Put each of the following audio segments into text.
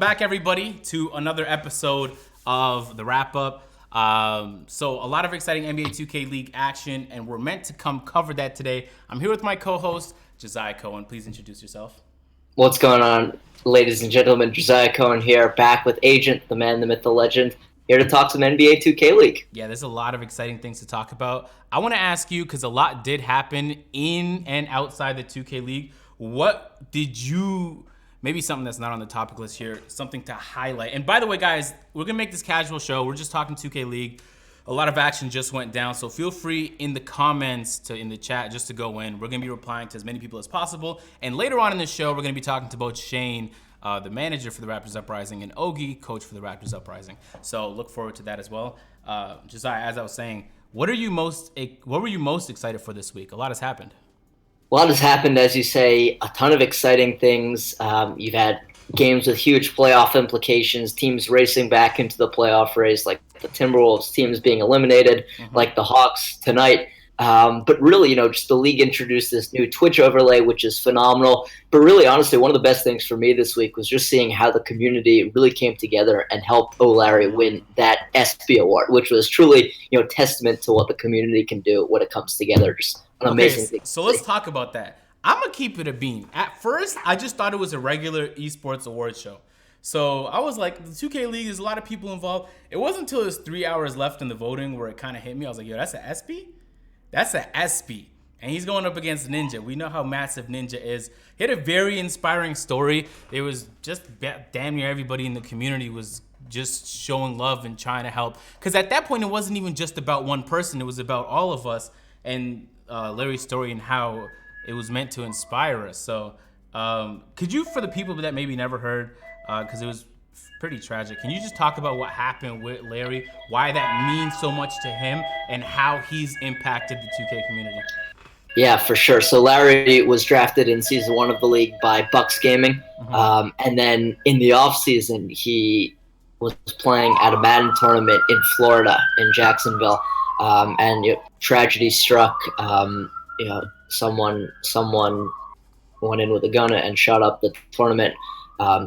back, everybody, to another episode of the RapUp. So a lot of exciting NBA 2K League action, and we're meant to come cover that today. I'm here with my co-host, Josiah Cohen. Please introduce yourself. What's going on, ladies and gentlemen? Josiah Cohen here, back with Agent, the man, the myth, the legend, here to talk some NBA 2K League. Yeah, there's a lot of exciting things to talk about. I want to ask you, because a lot did happen in and outside the 2K League. What did you... Maybe something that's not on the topic list here, something to highlight. And by the way, guys, we're going to make this casual show. We're just talking 2K League. A lot of action just went down, so feel free in the comments, in the chat, just to go in. We're going to be replying to as many people as possible. And later on in the show, we're going to be talking to both Shane, the manager for the Raptors Uprising, and Ogie, coach for the Raptors Uprising. So look forward to that as well. Josiah, as I was saying, what were you most excited for this week? A lot has happened. A lot has happened, as you say, a ton of exciting things. You've had games with huge playoff implications, teams racing back into the playoff race, like the Timberwolves teams being eliminated, like the Hawks tonight. But really, just the league introduced this new Twitch overlay, which is phenomenal. But really, honestly, one of the best things for me this week was just seeing how the community really came together and helped OLarry win that ESPY award, which was truly, testament to what the community can do when it comes together. Just an amazing thing. So let's talk about that. I'm going to keep it a bean. At first, I just thought it was a regular esports award show. So I was like, the 2K League, there's a lot of people involved. It wasn't until there's 3 hours left in the voting where it kind of hit me. I was like, yo, that's an ESPY? That's an ESPY. And he's going up against Ninja. We know how massive Ninja is. He had a very inspiring story. It was just damn near everybody in the community was just showing love and trying to help. Because at that point, it wasn't even just about one person. It was about all of us and Larry's story and how it was meant to inspire us. So could you, for the people that maybe never heard, because it was pretty tragic, can you just talk about what happened with Larry, why that means so much to him, and how he's impacted the 2K community? Yeah, for sure. So Larry was drafted in season 1 of the league by Bucks Gaming. And then in the offseason, he was playing at a Madden tournament in Florida, in Jacksonville. And tragedy struck. Someone went in with a gun and shot up the tournament.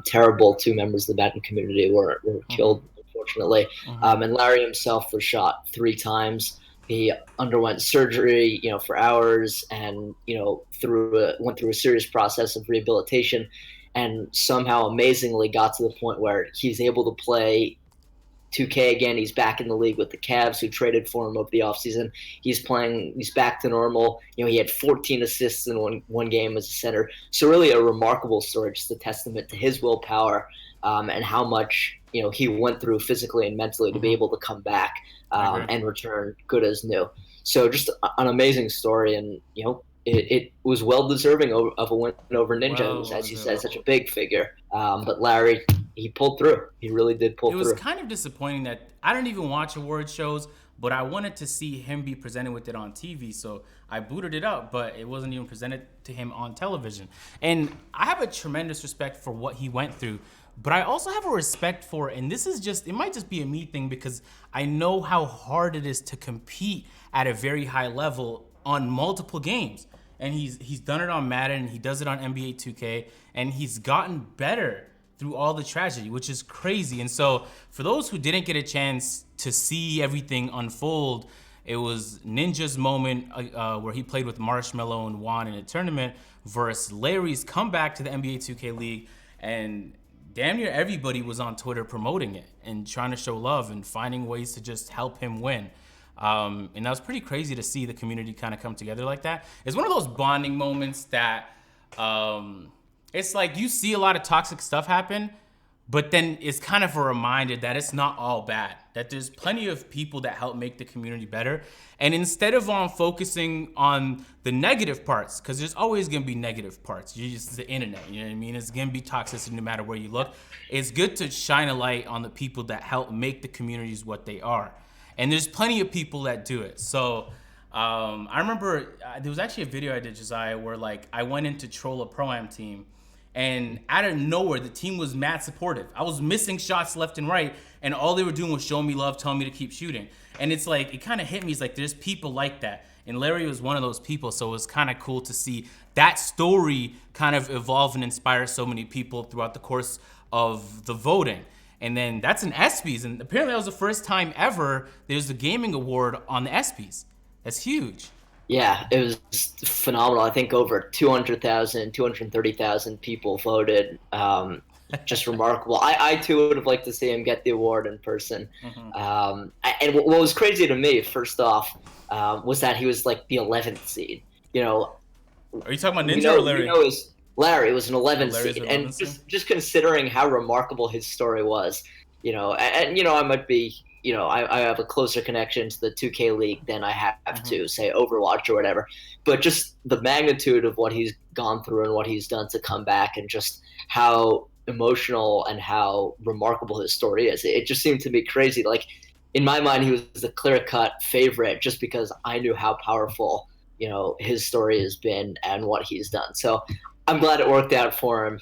Terrible. 2 members of the Madden community were killed, unfortunately. And Larry himself was shot 3 times. He underwent surgery, for hours, and went through a serious process of rehabilitation, and somehow amazingly got to the point where he's able to play 2K again. He's back in the league with the Cavs, who traded for him over the offseason. He's back to normal. He had 14 assists in one game as a center. So really a remarkable story, just a testament to his willpower and how much he went through physically and mentally to be able to come back and return good as new. So just an amazing story, and it was well deserving of a win over Ninja. It was, as you said, such a big figure. But Larry, he pulled through. He really did pull through. It was kind of disappointing that I don't even watch award shows, but I wanted to see him be presented with it on TV, so I booted it up, but it wasn't even presented to him on television. And I have a tremendous respect for what he went through, but I also have a respect for, and it might just be a me thing, because I know how hard it is to compete at a very high level on multiple games. And he's done it on Madden, he does it on NBA 2K, and he's gotten better through all the tragedy, which is crazy. And so for those who didn't get a chance to see everything unfold, it was Ninja's moment where he played with Marshmello and Juan in a tournament versus Larry's comeback to the NBA 2K League. And damn near everybody was on Twitter promoting it and trying to show love and finding ways to just help him win. And that was pretty crazy to see the community kind of come together like that. It's one of those bonding moments that it's like you see a lot of toxic stuff happen, but then it's kind of a reminder that it's not all bad, that there's plenty of people that help make the community better. And instead of focusing on the negative parts, because there's always going to be negative parts. It's the internet, you know what I mean? It's going to be toxicity no matter where you look. It's good to shine a light on the people that help make the communities what they are. And there's plenty of people that do it. So I remember there was actually a video I did, Josiah, where I went in to troll a Pro-Am team. And out of nowhere, the team was mad supportive. I was missing shots left and right, and all they were doing was showing me love, telling me to keep shooting. And it's like, it kind of hit me. It's like, there's people like that. And Larry was one of those people, so it was kind of cool to see that story kind of evolve and inspire so many people throughout the course of the voting. And then that's an ESPYs, and apparently that was the first time ever there's a gaming award on the ESPYs. That's huge. Yeah, it was phenomenal. I think over 200,000, 230,000 people voted. Just remarkable. I too would have liked to see him get the award in person. And what was crazy to me, first off, was that he was like the 11th seed. You know, Are you talking about Ninja or Larry? Larry was an 11th Larry's seed, 11th and seed? just considering how remarkable his story was, I might be, I have a closer connection to the 2K League than I have to say Overwatch or whatever, but just the magnitude of what he's gone through and what he's done to come back, and just how emotional and how remarkable his story is. It just seemed to be crazy. Like, in my mind, he was the clear-cut favorite just because I knew how powerful, his story has been and what he's done. So I'm glad it worked out for him,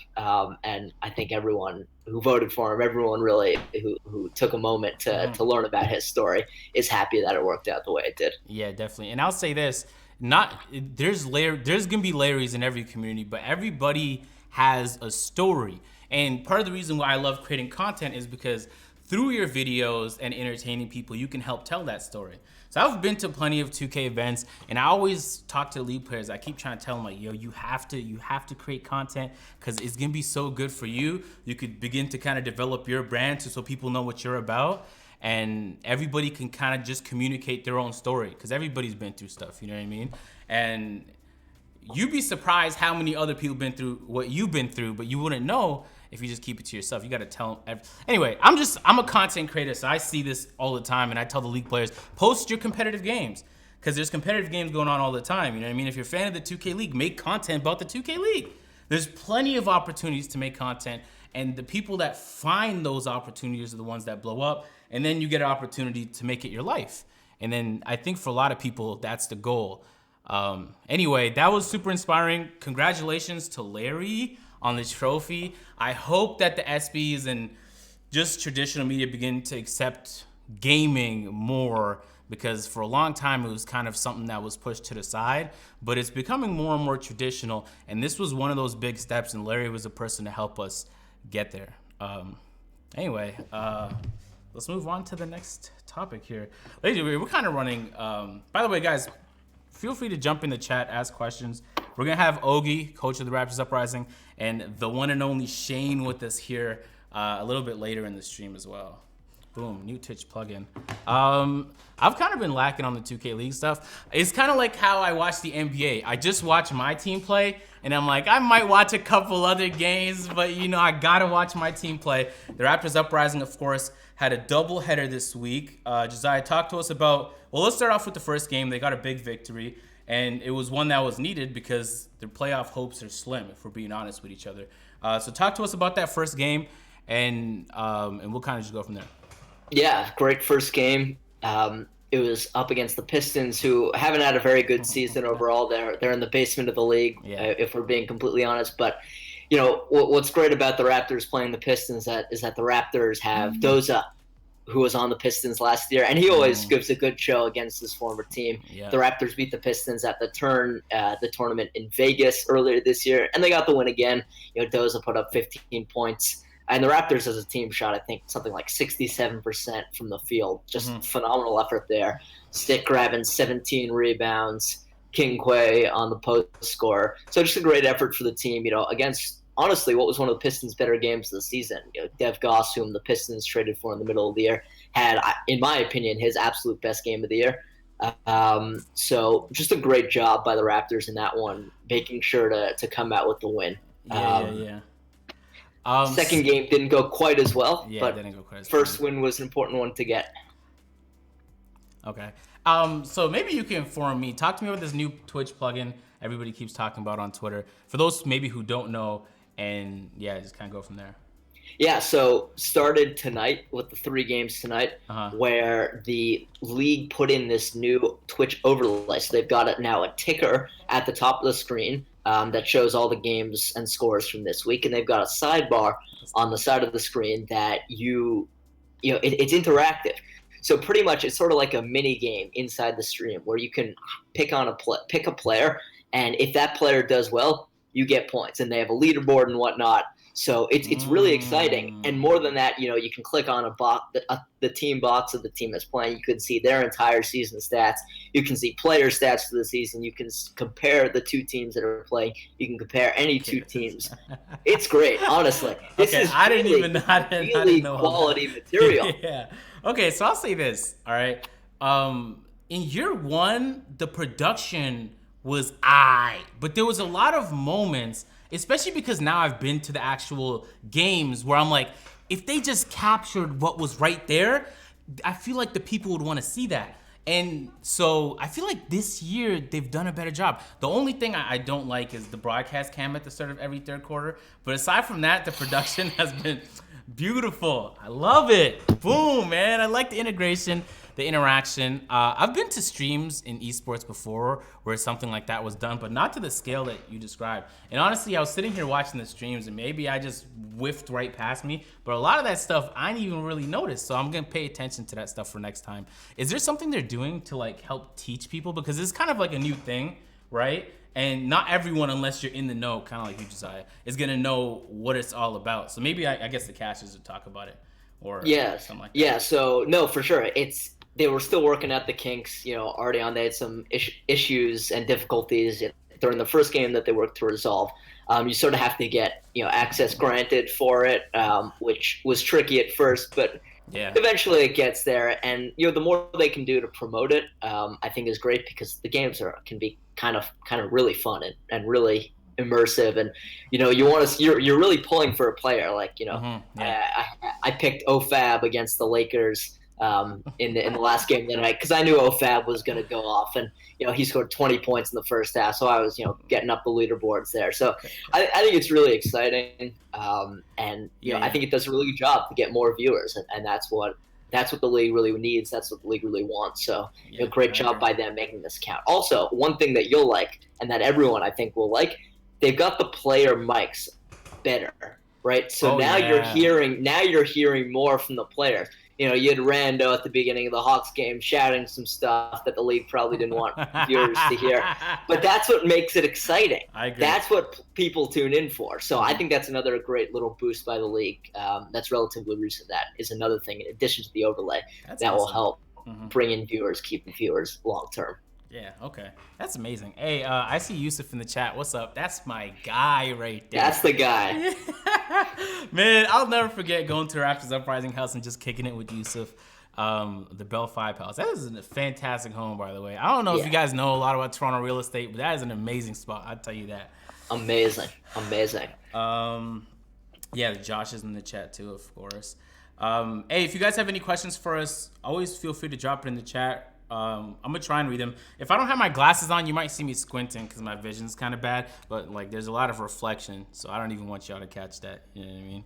and I think everyone who voted for him, everyone really who took a moment to learn about his story, is happy that it worked out the way it did. Yeah, definitely. And I'll say this: there's gonna be Larrys in every community, but everybody has a story. And part of the reason why I love creating content is because through your videos and entertaining people, you can help tell that story. So I've been to plenty of 2K events, and I always talk to the league players. I keep trying to tell them, like, yo, you have to create content, because it's gonna be so good for you. You could begin to kind of develop your brand so people know what you're about, and everybody can kind of just communicate their own story, because everybody's been through stuff, you know what I mean? And you'd be surprised how many other people been through what you've been through, but you wouldn't know if you just keep it to yourself. You got to tell them. Anyway, I'm a content creator, so I see this all the time, and I tell the league players, post your competitive games, because there's competitive games going on all the time. You know what I mean? If you're a fan of the 2K League, make content about the 2K League. There's plenty of opportunities to make content, and the people that find those opportunities are the ones that blow up, and then you get an opportunity to make it your life. And then I think for a lot of people, that's the goal. Anyway, that was super inspiring. Congratulations to Larry on this trophy. I hope that the ESPYs and just traditional media begin to accept gaming more, because for a long time it was kind of something that was pushed to the side, but it's becoming more and more traditional, and this was one of those big steps, and Larry was the person to help us get there. Anyway, let's move on to the next topic here. Ladies, we're kind of running. By the way, guys, feel free to jump in the chat, ask questions. We're going to have Ogie, coach of the Raptors Uprising, and the one and only Shane with us here a little bit later in the stream as well. Boom, new Twitch plugin. I've kind of been lacking on the 2K League stuff. It's kind of like how I watch the NBA. I just watch my team play, and I'm like, I might watch a couple other games, but I gotta watch my team play. The Raptors Uprising, of course, had a doubleheader this week. Josiah, talk to us about, well, let's start off with the first game. They got a big victory, and it was one that was needed because their playoff hopes are slim, if we're being honest with each other. So talk to us about that first game, and we'll kind of just go from there. Yeah, great first game. It was up against the Pistons, who haven't had a very good season overall. They're in the basement of the league, if we're being completely honest. But what's great about the Raptors playing the Pistons is that the Raptors have Doza, who was on the Pistons last year, and he always gives a good show against his former team. Yeah. The Raptors beat the Pistons at the tournament in Vegas earlier this year, and they got the win again. Doza put up 15 points. And the Raptors as a team shot, I think, something like 67% from the field. Just phenomenal effort there. Stick grabbing, 17 rebounds. King Quay on the post score. So just a great effort for the team, against, honestly, what was one of the Pistons' better games of the season. Dev Goss, whom the Pistons traded for in the middle of the year, had, in my opinion, his absolute best game of the year. So just a great job by the Raptors in that one, making sure to come out with the win. Yeah. Second game didn't go quite as well, but didn't go quite as first win was an important one to get. Okay. So maybe you can inform me. Talk to me about this new Twitch plugin everybody keeps talking about on Twitter. For those maybe who don't know, and just kind of go from there. Yeah, so started tonight with the 3 games tonight, where the league put in this new Twitch overlay. So they've got now a ticker at the top of the screen that shows all the games and scores from this week, and they've got a sidebar on the side of the screen that it's interactive. So pretty much it's sort of like a mini game inside the stream where you can pick a player, and if that player does well, you get points, and they have a leaderboard and whatnot. So it's really exciting. And more than that, you know, you can click on a box, the team box of the team that's playing. You can see their entire season stats. You can see player stats for the season. You can compare the two teams that are playing. You can compare any two teams. It's great, honestly. This is I didn't know quality material. Yeah. Okay, so I'll say this. All right. In year one, the production was but there was a lot of moments, especially because now I've been to the actual games, where I'm like, if they just captured what was right there, I feel like the people would want to see that. And so I feel like this year they've done a better job. The only thing I don't like is the broadcast cam at the start of every third quarter. But aside from that, the production has been beautiful. I love it. Boom, man. I like the integration, the interaction. I've been to streams in esports before where something like that was done, but not to the scale that you described. And honestly, I was sitting here watching the streams and maybe I just whiffed right past me, but a lot of that stuff I didn't even really notice. So I'm gonna pay attention to that stuff for next time. Is there something they're doing to like help teach people? Because it's kind of like a new thing, right? And not everyone, unless you're in the know, kind of like you, Josiah, is gonna know what it's all about. So maybe I guess the casters would talk about it, or something like that. Yeah. So no, for sure, they were still working at the kinks. You know, already on. They had some issues and difficulties during the first game that they worked to resolve. You sort of have to get access granted for it, which was tricky at first, but eventually it gets there. And the more they can do to promote it, I think is great, because the games can be kind of really fun and really immersive. And you're really pulling for a player. Like I picked OFAB against the Lakers in the last game that night, because I knew OFAB was going to go off, and he scored 20 points in the first half, so I was getting up the leaderboards there. So I think it's really exciting, and I think it does a really good job to get more viewers, and that's what the league really needs. That's what the league really wants. So great job by them making this count. Also, one thing that you'll like, and that everyone I think will like, they've got the player mics better, right? So you're hearing more from the players. You had Rando at the beginning of the Hawks game shouting some stuff that the league probably didn't want viewers to hear. But that's what makes it exciting. I agree. That's what people tune in for. So I think that's another great little boost by the league. That's relatively recent. That is another thing, in addition to the overlay, that will help bring in viewers, keep viewers long term. Yeah, okay. That's amazing. Hey, I see Yusuf in the chat. What's up? That's my guy right there. That's the guy. Man, I'll never forget going to Raptors Uprising house and just kicking it with Yusuf, the Bell 5 Palace. That is a fantastic home, by the way. I don't know if you guys know a lot about Toronto real estate, but that is an amazing spot. I'll tell you that. Amazing. Yeah, Josh is in the chat too, of course. Hey, if you guys have any questions for us, always feel free to drop it in the chat. I'm gonna try and read them. If I don't have my glasses on, you might see me squinting because my vision's kind of bad, but like there's a lot of reflection, so I don't even want y'all to catch that. You know what I mean?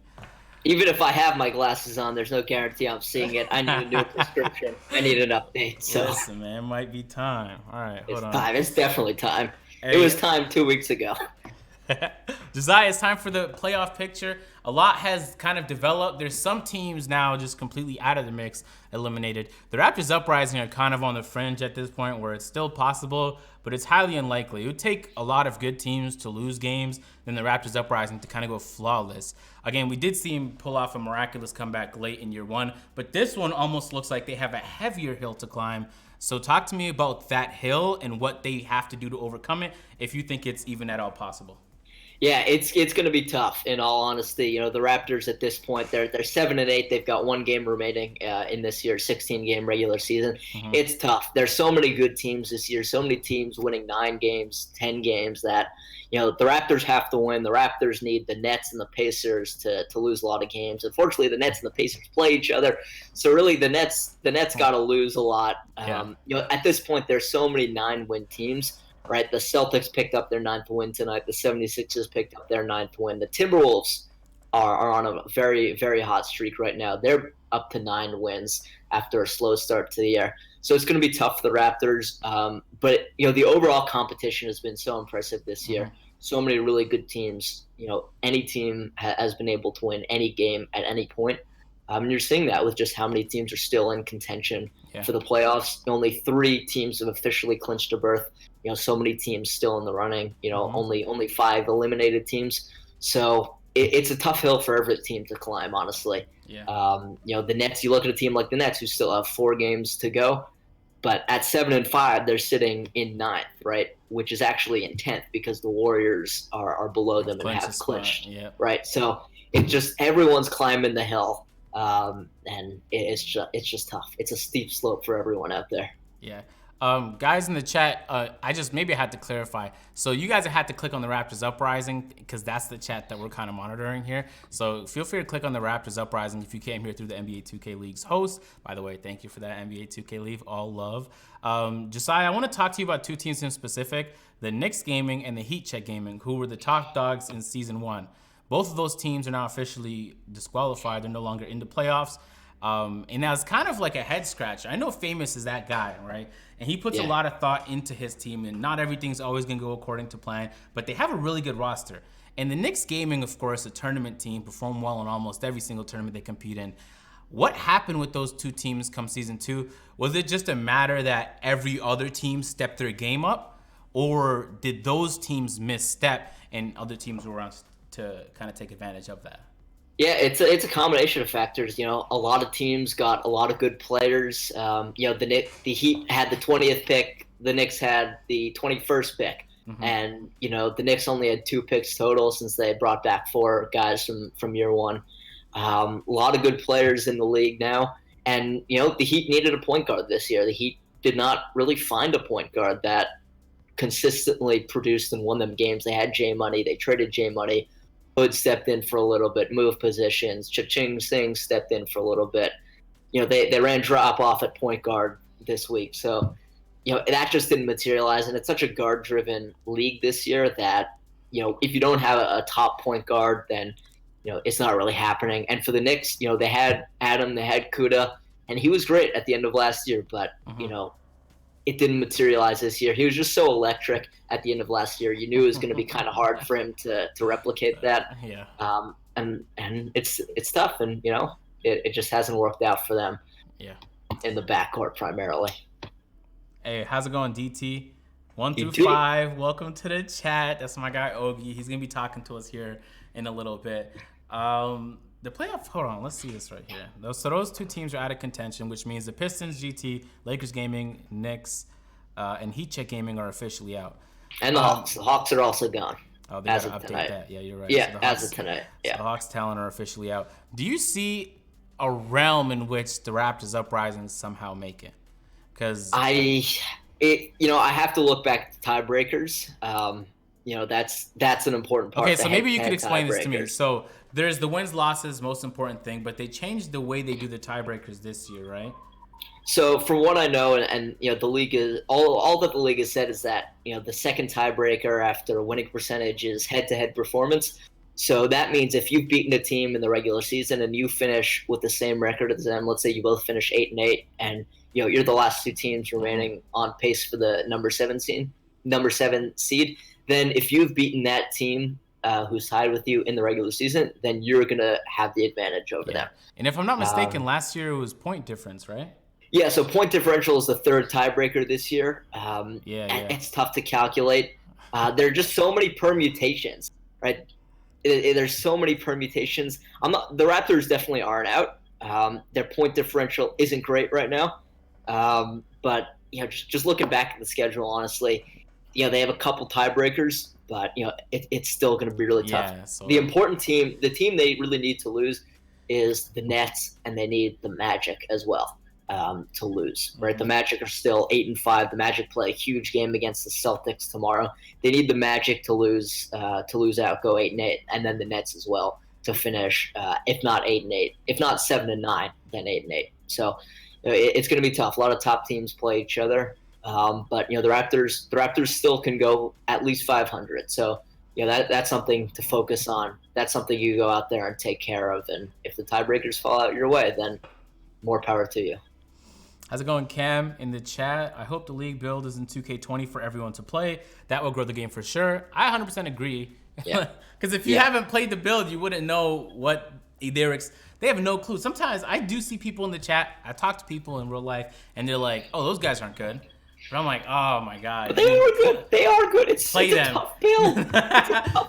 Even if I have my glasses on, there's no guarantee I'm seeing it. I need a new prescription. I need an update. So listen, man, it might be time. All right, hold on. Time. It's definitely time. Hey. It was time 2 weeks ago. Josiah, it's time for the playoff picture. A lot has kind of developed. There's some teams now just completely out of the mix, eliminated. The Raptors Uprising are kind of on the fringe at this point, where it's still possible, but it's highly unlikely. It would take a lot of good teams to lose games than the Raptors Uprising to kind of go flawless. Again, we did see him pull off a miraculous comeback late in year one, but this one almost looks like they have a heavier hill to climb. So talk to me about that hill and what they have to do to overcome it, if you think it's even at all possible. Yeah, it's going to be tough, in all honesty. The Raptors at this point, they're 7-8. They've got one game remaining in this year's 16-game regular season. It's tough. There's so many good teams this year, so many teams winning 9 games, 10 games, that the Raptors have to win. The Raptors need the Nets and the Pacers to lose a lot of games. Unfortunately, the Nets and the Pacers play each other, so really the Nets got to lose a lot. At this point, there's so many 9-win teams. Right, the Celtics picked up their 9th win tonight. The 76ers picked up their 9th win. The Timberwolves are on a very, very hot streak right now. They're up to 9 wins after a slow start to the year. So it's going to be tough for the Raptors. But the overall competition has been so impressive this year. So many really good teams. Any team has been able to win any game at any point. And you're seeing that with just how many teams are still in contention for the playoffs. Only 3 teams have officially clinched a berth. So many teams still in the running. Only 5 eliminated teams. So it's a tough hill for every team to climb, honestly. Yeah. The Nets, you look at a team like the Nets who still have 4 games to go, but at 7-5, they're sitting in 9th, right? Which is actually in 10th because the Warriors are below them and have clinched, yep. right? So it's just everyone's climbing the hill, and it's just tough. It's a steep slope for everyone out there. Yeah. Guys in the chat, I had to clarify. So you guys had to click on the Raptors Uprising because that's the chat that we're kind of monitoring here. So feel free to click on the Raptors Uprising if you came here through the NBA 2K League's host. By the way, thank you for that NBA 2K League. All love. Josiah, I want to talk to you about 2 teams in specific, the Knicks Gaming and the Heat Check Gaming, who were the top dogs in Season 1. Both of those teams are now officially disqualified. They're no longer in the playoffs. And that's kind of like a head scratcher. I know Famous is that guy, right? And he puts a lot of thought into his team, and not everything's always going to go according to plan, but they have a really good roster. And the Knicks Gaming, of course, a tournament team, perform well in almost every single tournament they compete in. What happened with those 2 teams come Season 2? Was it just a matter that every other team stepped their game up? Or did those teams misstep and other teams were around to kind of take advantage of that? Yeah, it's a combination of factors. A lot of teams got a lot of good players. The Heat had the 20th pick. The Knicks had the 21st pick. Mm-hmm. And, the Knicks only had 2 picks total since they had brought back 4 guys from year 1. A lot of good players in the league now. And, the Heat needed a point guard this year. The Heat did not really find a point guard that consistently produced and won them games. They had J Money. They traded J Money. Hood stepped in for a little bit, moved positions. Cha-Ching Singh stepped in for a little bit. They ran drop off at point guard this week. So, that just didn't materialize. And it's such a guard-driven league this year that, if you don't have a top point guard, then, it's not really happening. And for the Knicks, they had Adam, they had Kuda, and he was great at the end of last year. But, it didn't materialize this year. He was just so electric at the end of last year. You knew it was going to be kind of hard for him to replicate that. Yeah. And it's tough, and it just hasn't worked out for them. Yeah. In the backcourt primarily. Hey, how's it going, DT? 1 through 5. Welcome to the chat. That's my guy Ogie. He's gonna be talking to us here in a little bit. The playoff, hold on, let's see this right here. So those 2 teams are out of contention, which means the Pistons, GT, Lakers Gaming, Knicks, and Heat Check Gaming are officially out. And the Hawks. The Hawks are also gone. Oh, they gotta update tonight. That. Yeah, you're right. Yeah, so as of tonight. Yeah. So the Hawks talent are officially out. Do you see a realm in which the Raptors Uprising somehow make it? Because I have to look back at the tiebreakers. That's an important part. Okay, so maybe you could explain this to me. So there's the wins, losses, most important thing, but they changed the way they do the tiebreakers this year, right? So from what I know, and the league is all that the league has said is that the second tiebreaker after winning percentage is head-to-head performance. So that means if you've beaten a team in the regular season and you finish with the same record as them, let's say you both finish 8-8, and you're the last 2 teams remaining on pace for the number 7 seed. Then if you've beaten that team who's tied with you in the regular season, then you're going to have the advantage over them. And if I'm not mistaken, last year it was point difference, right? Yeah, so point differential is the 3rd tiebreaker this year. It's tough to calculate. There are just so many permutations, right? There's so many permutations. The Raptors definitely aren't out. Their point differential isn't great right now. But just looking back at the schedule, honestly, they have a couple tiebreakers, but it's still going to be really tough. Yeah, so the important team, the team they really need to lose, is the Nets, and they need the Magic as well to lose. Right, the Magic are still 8-5. The Magic play a huge game against the Celtics tomorrow. They need the Magic to lose out, go 8-8, and then the Nets as well to finish, if not 8-8, if not 7-9, then 8-8. So it's going to be tough. A lot of top teams play each other. But the Raptors still can go at least 500. So that's something to focus on. That's something you go out there and take care of. And if the tiebreakers fall out your way, then more power to you. How's it going, Cam, in the chat? I hope the league build is in 2K20 for everyone to play. That will grow the game for sure. I 100% agree. Yeah. Because if you haven't played the build, you wouldn't know what they have no clue. Sometimes I do see people in the chat. I talk to people in real life, and they're like, "Oh, those guys aren't good." But I'm like, oh my god. But they are good. They are good. It's Play such them. a tough build.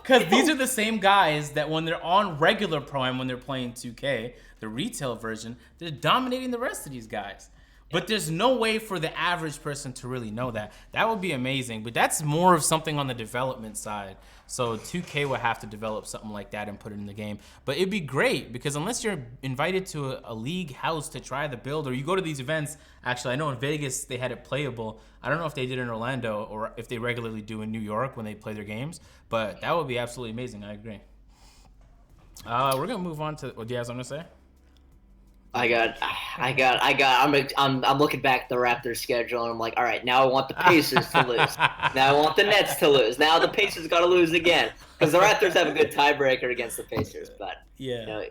Because these are the same guys that when they're on regular Prime, when they're playing 2K, the retail version, they're dominating the rest of these guys. But there's no way for the average person to really know that. That would be amazing. But that's more of something on the development side. So 2K will have to develop something like that and put it in the game. But it'd be great because unless you're invited to a league house to try the build or you go to these events, actually, I know in Vegas they had it playable. I don't know if they did in Orlando or if they regularly do in New York when they play their games. But that would be absolutely amazing. I agree. We're going to move on to, what do you have something to say? I'm looking back at the Raptors schedule and I'm like, all right, now I want the Pacers to lose. Now I want the Nets to lose. Now the Pacers got to lose again because the Raptors have a good tiebreaker against the Pacers. But yeah,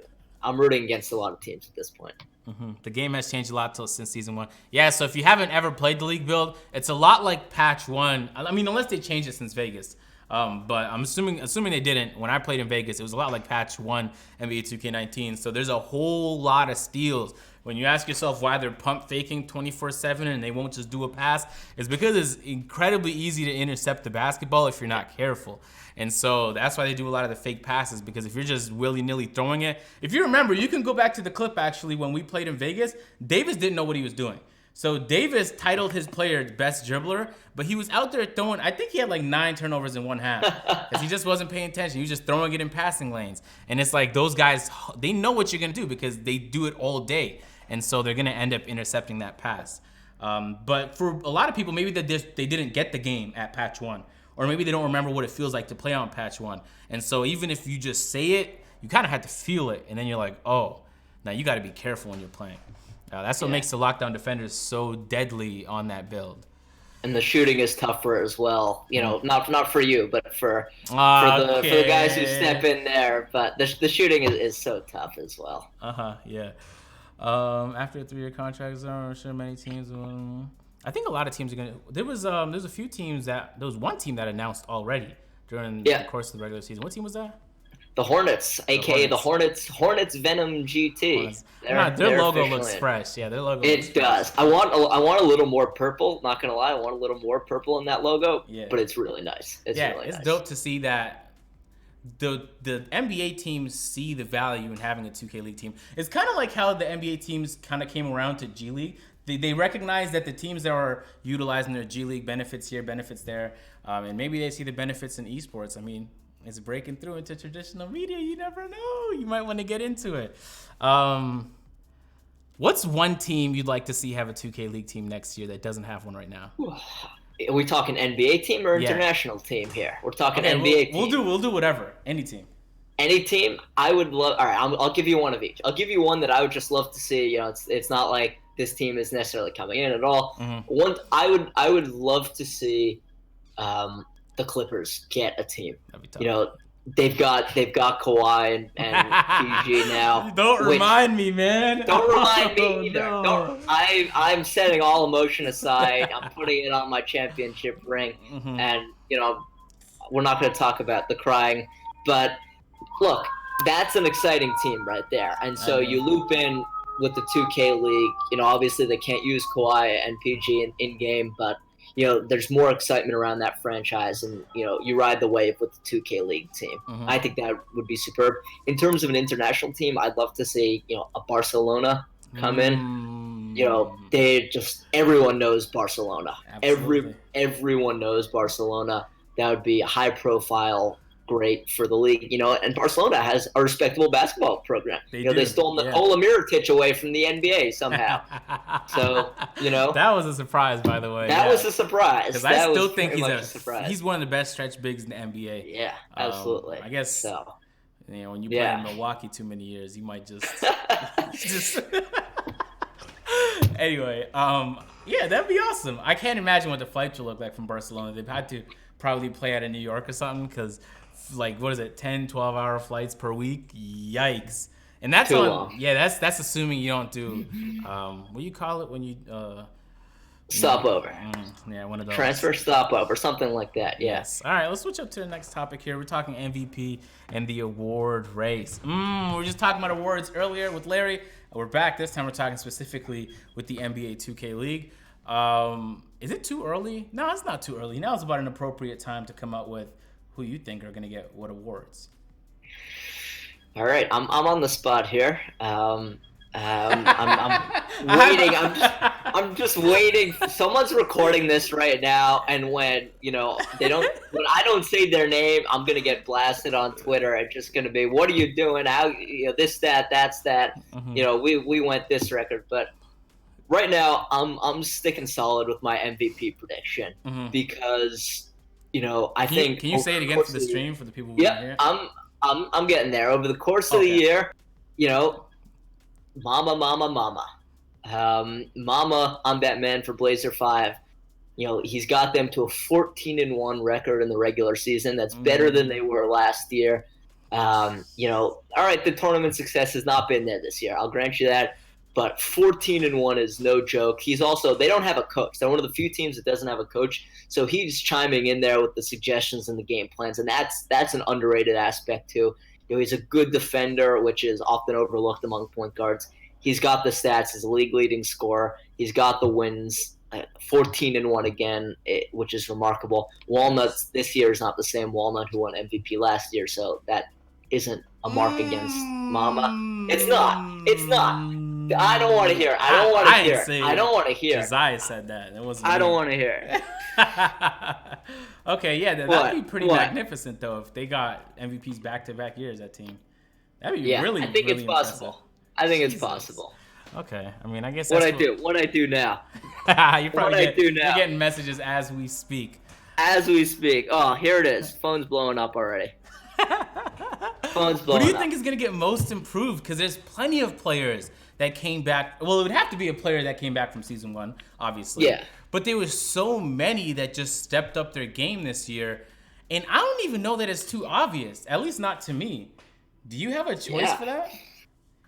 I'm rooting against a lot of teams at this point. Mm-hmm. The game has changed a lot since season 1. Yeah, so if you haven't ever played the league build, it's a lot like patch 1. I mean, unless they changed it since Vegas. But I'm assuming they didn't. When I played in Vegas, it was a lot like patch 1 NBA 2K19. So there's a whole lot of steals. When you ask yourself why they're pump faking 24/7 and they won't just do a pass, it's because it's incredibly easy to intercept the basketball if you're not careful. And so that's why they do a lot of the fake passes, because if you're just willy-nilly throwing it, if you remember, you can go back to the clip actually when we played in Vegas, Davis didn't know what he was doing. So Davis titled his player best dribbler, but he was out there throwing, I think he had like 9 turnovers in one half because he just wasn't paying attention. He was just throwing it in passing lanes. And it's like those guys, they know what you're going to do because they do it all day. And so they're going to end up intercepting that pass. But for a lot of people, maybe they didn't get the game at patch 1, or maybe they don't remember what it feels like to play on patch 1. And so even if you just say it, you kind of have to feel it. And then you're like, oh, now you got to be careful when you're playing. That's what makes the lockdown defenders so deadly on that build. And the shooting is tougher as well. You know, not for you, but for the guys who step in there. But the shooting is so tough as well. Yeah. After a 3-year contract, I'm sure many teams. I think a lot of teams are gonna. There's a few teams there was one team that announced already during the course of the regular season. What team was that? The Hornets, aka the Hornets Venom GT. Their logo looks fresh. Yeah, their logo. It does. I want a little more purple. Not gonna lie, I want a little more purple in that logo. Yeah. But it's really nice. It's nice. Dope to see that the NBA teams see the value in having a 2K League team. It's kind of like how the NBA teams kind of came around to G League. They recognize that the teams that are utilizing their G League benefits here, benefits there, and maybe they see the benefits in esports. I mean, it's breaking through into traditional media. You never know. You might want to get into it. What's one team you'd like to see have a 2K League team next year that doesn't have one right now? Are we talking NBA team or international team here? We're talking NBA team. We'll do whatever. Any team. Any team. I would love. All right, I'll give you one of each. I'll give you one that I would just love to see. You know, it's not like this team is necessarily coming in at all. Mm-hmm. One I would love to see. The Clippers get a team. You know, they've got Kawhi and PG now. Don't remind me, man. Don't remind me either. No. I'm setting all emotion aside. I'm putting it on my championship ring, and you know, we're not going to talk about the crying, but look, that's an exciting team right there. And so you loop in with the 2K League. You know, obviously they can't use Kawhi and PG in game, but you know, there's more excitement around that franchise, and you know, you ride the wave with the 2K League team. I think that would be superb. In terms of an international team, I'd love to see, you know, a Barcelona come in. You know, everyone knows Barcelona. Absolutely. Everyone knows Barcelona. That would be a high profile, great for the league, you know, and Barcelona has a respectable basketball program. They stole Nikola Mirotic away from the NBA somehow. So, you know. That was a surprise, by the way. That was a surprise. Because I still think he's one of the best stretch bigs in the NBA. Yeah, absolutely. I guess, so. You know, when you play in Milwaukee too many years, you might just... Anyway, that'd be awesome. I can't imagine what the flights will look like from Barcelona. They've had to probably play out of New York or something because... like, what is it, 10, 12-hour flights per week? Yikes. And that's long. Yeah, that's assuming you don't do, what do you call it when you... stopover. Yeah, one of those. Transfer stopover, something like that, yes. All right, let's switch up to the next topic here. We're talking MVP and the award race. We were just talking about awards earlier with Larry. We're back. This time we're talking specifically with the NBA 2K League. Is it too early? No, it's not too early. Now it's about an appropriate time to come out with who you think are going to get what awards. All right, I'm on the spot here. I'm waiting. I'm just waiting. Someone's recording this right now, and when when I don't say their name, I'm gonna get blasted on Twitter. It's just gonna be, "What are you doing? How this, that, that's that." We went this record, but right now I'm sticking solid with my MVP prediction because I think. Can you say it again for the stream for the people who yeah, I'm getting there. Over the course of the year, Mama. Mama, I'm that man for Blazer 5. He's got them to a 14-1 record in the regular season. That's better than they were last year. All right, the tournament success has not been there this year. I'll grant you that. But 14-1 is no joke. They don't have a coach. They're one of the few teams that doesn't have a coach. So he's chiming in there with the suggestions and the game plans. And that's an underrated aspect too. He's a good defender, which is often overlooked among point guards. He's got the stats. He's a league leading scorer. He's got the wins, 14-1 again, which is remarkable. Walnut this year is not the same Walnut who won MVP last year, so that isn't a mark against Mama. It's not. I don't want to hear it. I don't want to hear it. I don't want to hear it. Josiah said that. It wasn't. I don't want to hear it. Okay, yeah, that'd be pretty magnificent though if they got MVPs back-to-back years. That team, that'd be really. I think really it's possible. I think it's possible. Okay, I mean, I guess what I do now. You're getting messages as we speak. As we speak. Oh, here it is. Phone's blowing up already. Phone's blowing up. Who do you think is gonna get most improved? Because there's plenty of players that came back. Well, it would have to be a player that came back from season 1, obviously. Yeah. But there was so many that just stepped up their game this year, and I don't even know that it's too obvious. At least not to me. Do you have a choice for that?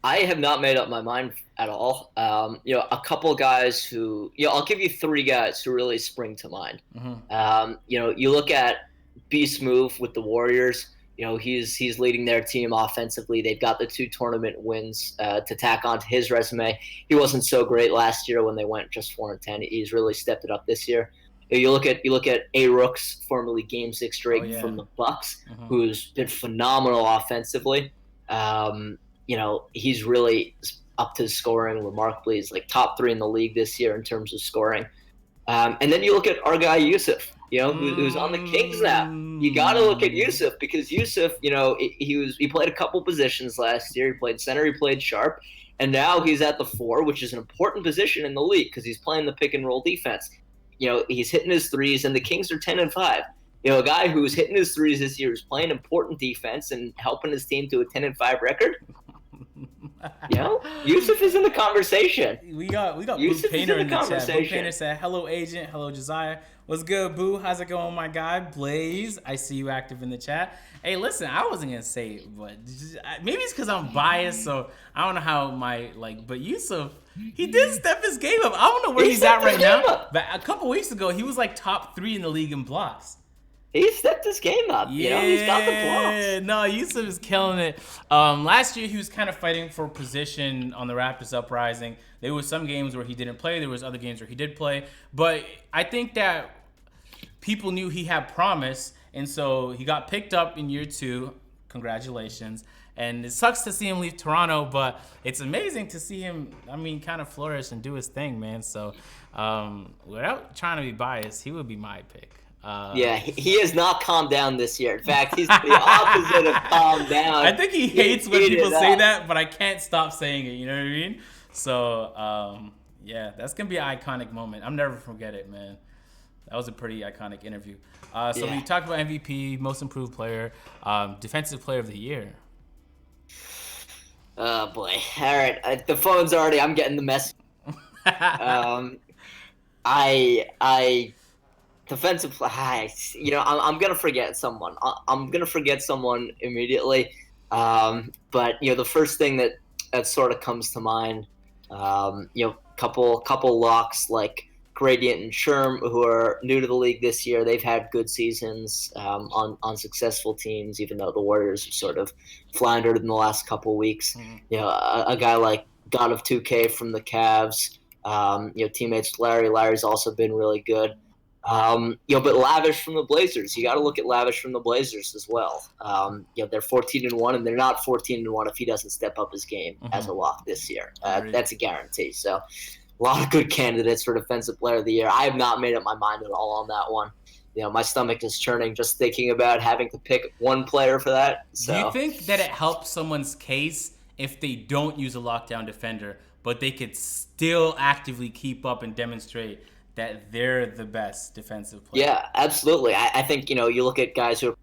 I have not made up my mind at all. A couple guys who, I'll give you 3 guys who really spring to mind. You look at Beast Move with the Warriors. He's leading their team offensively. They've got the 2 tournament wins to tack onto his resume. He wasn't so great last year when they went just 4-10. He's really stepped it up this year. You look at A Rooks, formerly Game 6 Drake from the Bucks, who's been phenomenal offensively. He's really up to scoring remarkably. He's like top 3 in the league this year in terms of scoring. And then you look at our guy Yusuf, who's on the Kings now. You got to look at Yusuf because Yusuf, he played a couple positions last year. He played center, he played sharp, and now he's at the 4, which is an important position in the league because he's playing the pick and roll defense. He's hitting his threes, and the Kings are 10-5. A guy who's hitting his threes this year is playing important defense and helping his team to a 10-5 record. Yusuf is in the conversation. We got Boo Painter in the chat. Boo Painter said, "Hello, Agent. Hello, Josiah. What's good, Boo? How's it going, my guy? Blaze, I see you active in the chat. Hey, listen, I wasn't gonna say it, but maybe it's because I'm biased, so I don't know how but Yusuf, he did step his game up. I don't know where he's at right now, but a couple weeks ago, he was like top 3 in the league in blocks. He stepped his game up. Yeah, he's got the blocks. No, Yusuf is killing it. Last year, he was kind of fighting for position on the Raptors Uprising. There was some games where he didn't play. There was other games where he did play. But I think that people knew he had promise, and so he got picked up in year 2. Congratulations. And it sucks to see him leave Toronto, but it's amazing to see him, kind of flourish and do his thing, man. So without trying to be biased, he would be my pick. He has not calmed down this year. In fact, he's the opposite of calmed down. I think he hates when people say that, but I can't stop saying it. You know what I mean? So, that's going to be an iconic moment. I'll never forget it, man. That was a pretty iconic interview. So when you talk about MVP, most improved player, defensive player of the year. Oh, boy. All right. The phone's already, I'm getting the message. Defensive, I'm gonna forget someone. I'm gonna forget someone immediately. But the first thing that sort of comes to mind, couple locks like Gradient and Sherm, who are new to the league this year. They've had good seasons on successful teams, even though the Warriors have sort of floundered in the last couple weeks. A guy like God of 2K from the Cavs. Teammates with Larry. Larry's also been really good. But Lavish from the Blazers, you got to look at Lavish from the Blazers as well. They're 14-1, and they're not 14-1 if he doesn't step up his game as a lock this year. That's a guarantee. So, a lot of good candidates for Defensive Player of the Year. I have not made up my mind at all on that one. My stomach is churning just thinking about having to pick one player for that. So. Do you think that it helps someone's case if they don't use a lockdown defender, but they could still actively keep up and demonstrate that they're the best defensive player? Yeah, absolutely. I think, you look at guys who are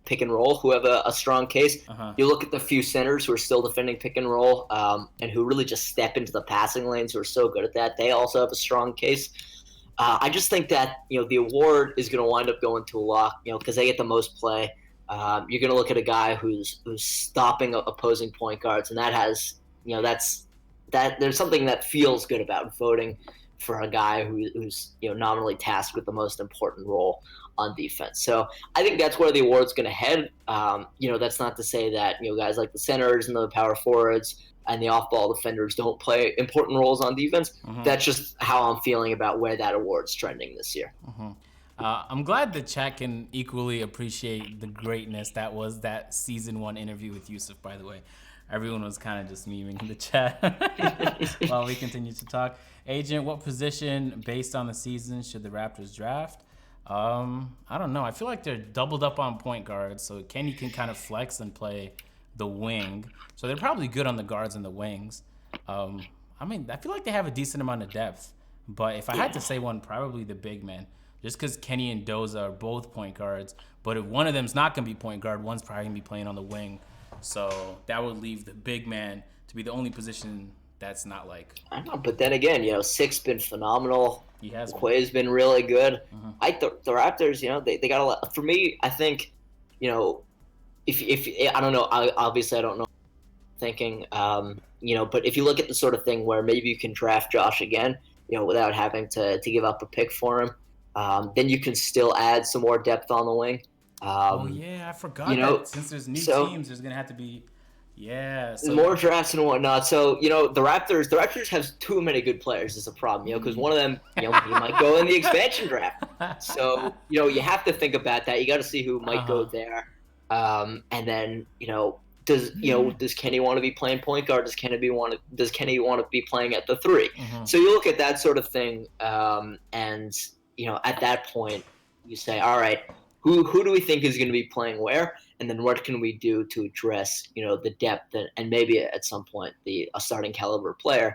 pick and roll who have a strong case. You look at the few centers who are still defending pick and roll and who really just step into the passing lanes who are so good at that. They also have a strong case. I just think that, the award is going to wind up going to a lock, because they get the most play. You're going to look at a guy who's stopping opposing point guards, and that has, there's something that feels good about voting for a guy who's nominally tasked with the most important role on defense. So I think that's where the award's going to head. That's not to say that guys like the centers and the power forwards and the off-ball defenders don't play important roles on defense. That's just how I'm feeling about where that award's trending this year. I'm glad the chat can equally appreciate the greatness that was that season 1 interview with Yusuf, by the way. Everyone was kind of just memeing in the chat while we continue to talk. Agent, what position, based on the season, should the Raptors draft? I don't know. I feel like they're doubled up on point guards, so Kenny can kind of flex and play the wing. So they're probably good on the guards and the wings. I feel like they have a decent amount of depth. But if I had to say one, probably the big man. Just because Kenny and Doza are both point guards. But if one of them's not going to be point guard, one's probably going to be playing on the wing. So that would leave the big man to be the only position that's not like. I know, but then again, Six's been phenomenal. He has. Quay's been really good. I think the Raptors, they got a lot. For me, I think, if I don't know, obviously I don't know thinking, but if you look at the sort of thing where maybe you can draft Josh again, without having to give up a pick for him, then you can still add some more depth on the wing. I forgot that since there's new teams, there's gonna have to be more drafts and whatnot. So the Raptors have too many good players is a problem. Because one of them, he might go in the expansion draft. So you have to think about that. You got to see who might go there, and then does Kenny want to be playing point guard? Does Kenny want to be playing at the 3? So you look at that sort of thing, and at that point you say, all right. Who do we think is going to be playing where, and then what can we do to address the depth and maybe at some point a starting caliber player,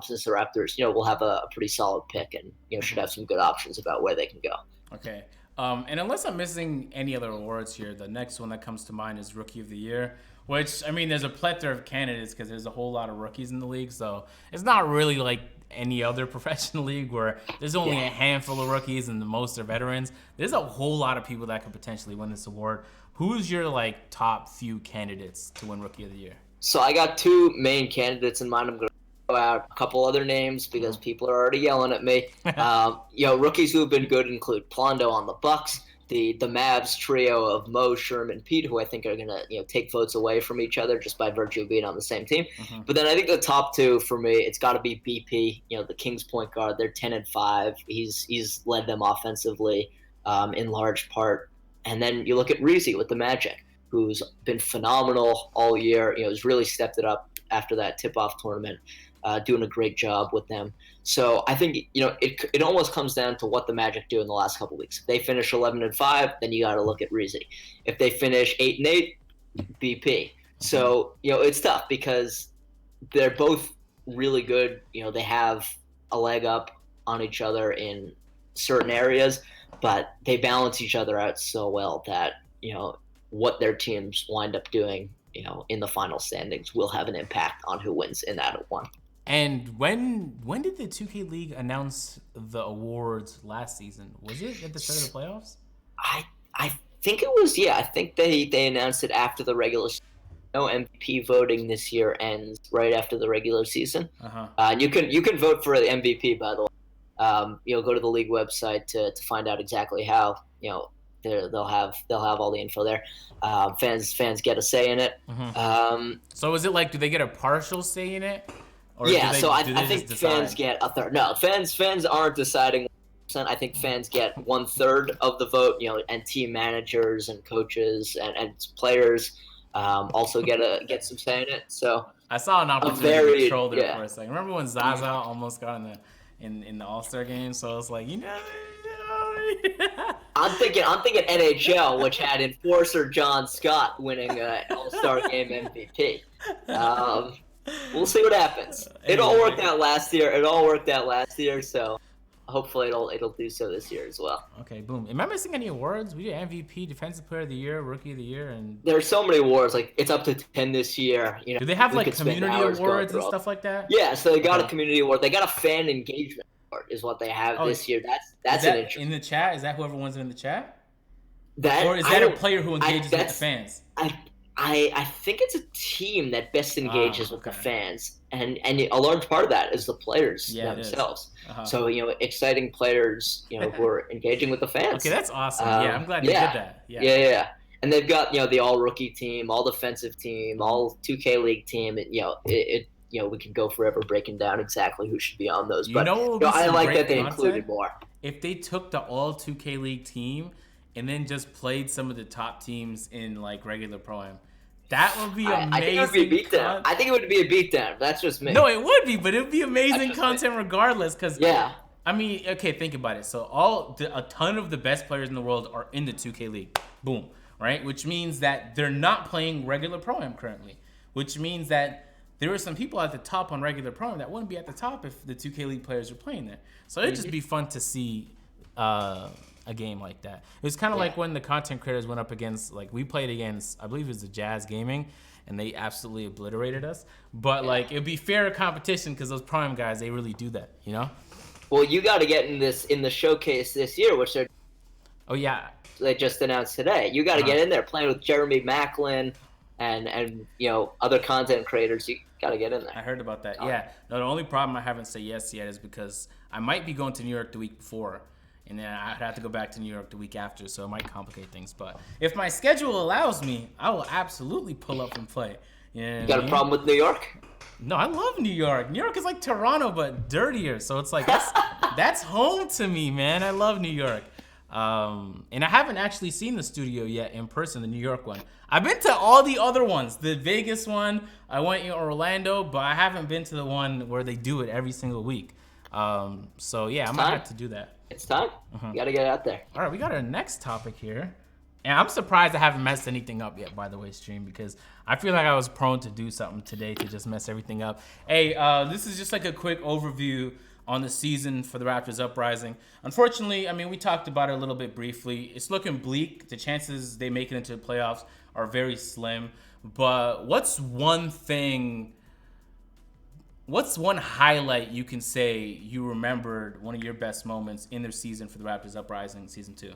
since the Raptors will have a pretty solid pick and should have some good options about where they can go. Okay, and unless I'm missing any other awards here, the next one that comes to mind is Rookie of the Year, which there's a plethora of candidates because there's a whole lot of rookies in the league, so it's not really like any other professional league where there's only a handful of rookies and the most are veterans. There's a whole lot of people that could potentially win this award. Who's your top few candidates to win Rookie of the Year? So I got 2 main candidates in mind. I'm going to throw out a couple other names because people are already yelling at me. Rookies who have been good include Plondo on the Bucks, the Mavs trio of Mo, Sherman, Pete, who I think are going to take votes away from each other just by virtue of being on the same team. But then I think the top 2 for me, it's got to be BP, the Kings point guard. They're 10-5. He's led them offensively in large part. And then you look at Reezy with the Magic, who's been phenomenal all year. Has really stepped it up after that tip-off tournament, doing a great job with them. So I think it almost comes down to what the Magic do in the last couple of weeks. If they finish 11-5, then you got to look at Reezy. If they finish 8-8, BP. So it's tough because they're both really good. They have a leg up on each other in certain areas, but they balance each other out so well that what their teams wind up doing in the final standings will have an impact on who wins in that one. And when did the 2K League announce the awards last season? Was it at the start of the playoffs? I think it was. I think they announced it after the regular season. MVP voting this year ends right after the regular season. You can vote for the MVP, by the way. Go to the league website to find out exactly how. They'll have all the info there. Fans get a say in it. So is it do they get a partial say in it? Or Yeah, so I do they think just fans decide? get a third. No, fans aren't deciding 100%. I think fans get 1/3 of the vote. And team managers and coaches and players also get some say in it. So I saw an a opportunity to varied, troll there yeah. for a second. Remember when Zaza almost got in the All-Star game? So it's like, I'm thinking NHL, which had enforcer John Scott winning All-Star Game MVP. Um, we'll see what happens. It all worked Anyway. out last year. So hopefully it'll do so this year as well. Okay, boom. Am I missing any awards? We did MVP, Defensive Player of the Year, Rookie of the Year, and There's so many awards. Like it's up to 10 this year. do they have We like could spend community hours going awards through and them. stuff like that? Yeah, so they got a Okay. community award. They got a fan engagement award, is what they have Oh, this year. is That's an that interesting. in the chat? Is that whoever wins it in the chat? That Or is I that a don't. player who engages with the fans? I think it's a team that best engages with the Okay. fans, and a large part of that is the players Yeah, it is. themselves. Uh-huh. So exciting players who are engaging with the fans. Okay, that's awesome. Yeah, I'm glad they did that. Yeah. And they've got the all rookie team, all defensive team, all 2K league team. And, we can go forever breaking down exactly who should be on those. You But know what would be I some like great that they content? included more. If they took the all 2K League team and then just played some of the top teams in like regular Pro-Am. That would be amazing. I think it would be a beatdown. I think it would be a beatdown. That's just me. No, it would be, but it would be amazing just content regardless. Because Yeah. I mean, okay, think about it. So a ton of the best players in the world are in the 2K League. Boom, right? Which means that they're not playing regular Pro-Am currently. Which means that there are some people at the top on regular Pro-Am that wouldn't be at the top if the 2K League players were playing there. So it'd just be fun to see a game like that. It was kind of like when the content creators went up against, like we played against, I believe it was the Jazz Gaming, and they absolutely obliterated us. But like it'd be fair competition because those Pro-Am guys, they really do that, you know? Well, you got to get in the showcase this year, which they just announced today. You got to get in there playing with Jeremy Macklin and other content creators. You got to get in there. I heard about that. Yeah. No, the only problem I haven't said yes yet is because I might be going to New York the week before, and then I'd have to go back to New York the week after, so it might complicate things. But if my schedule allows me, I will absolutely pull up and play. You got a problem with New York? No, I love New York. New York is like Toronto, but dirtier. So it's like that's home to me, man. I love New York. And I haven't actually seen the studio yet in person, the New York one. I've been to all the other ones. The Vegas one, I went in Orlando, but I haven't been to the one where they do it every single week. So yeah, I might have to do that. It's time. You got to get out there. All right, we got our next topic here. And I'm surprised I haven't messed anything up yet, by the way, stream, because I feel like I was prone to do something today to just mess everything up. Hey, this is just like a quick overview on the season for the Raptors Uprising. Unfortunately, I mean, we talked about it a little bit briefly. It's looking bleak. The chances they make it into the playoffs are very slim. But what's one highlight you can say you remembered one of your best moments in their season for the Raptors Uprising season 2?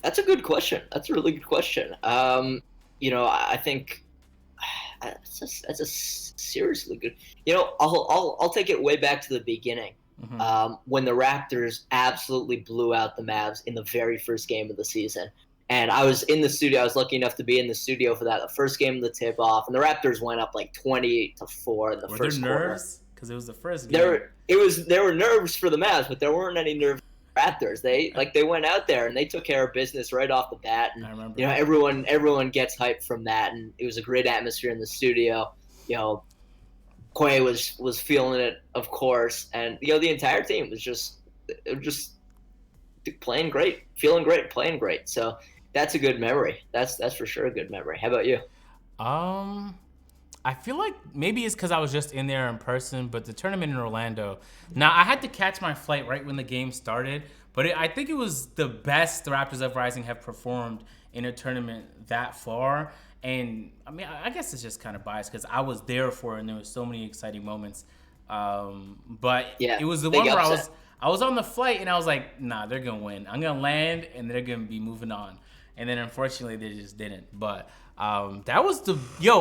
That's a good question. That's a really good question. I think that's a seriously good. I'll take it way back to the beginning, when the Raptors absolutely blew out the Mavs in the very first game of the season. And I was in the studio. I was lucky enough to be in the studio for that, the first game of the tip-off, and the Raptors went up like 28-4 in the first quarter. Were there nerves? Because it was the first game. There were nerves for the Mavs, but there weren't any nerves. Raptors, they went out there and they took care of business right off the bat, and I remember. Everyone gets hyped from that, and it was a great atmosphere in the studio. Quay was feeling it, of course, and the entire team was just playing great, feeling great, playing great. So that's a good memory. That's for sure a good memory. How about you? I feel like maybe it's because I was just in there in person, but the tournament in Orlando. Now, I had to catch my flight right when the game started, but I think it was the best the Raptors Uprising have performed in a tournament that far. And, I mean, I guess it's just kind of biased because I was there for it, and there were so many exciting moments. But yeah, it was the one where I was on the flight, and I was like, nah, they're going to win. I'm going to land, and they're going to be moving on. And then, unfortunately, they just didn't. But that was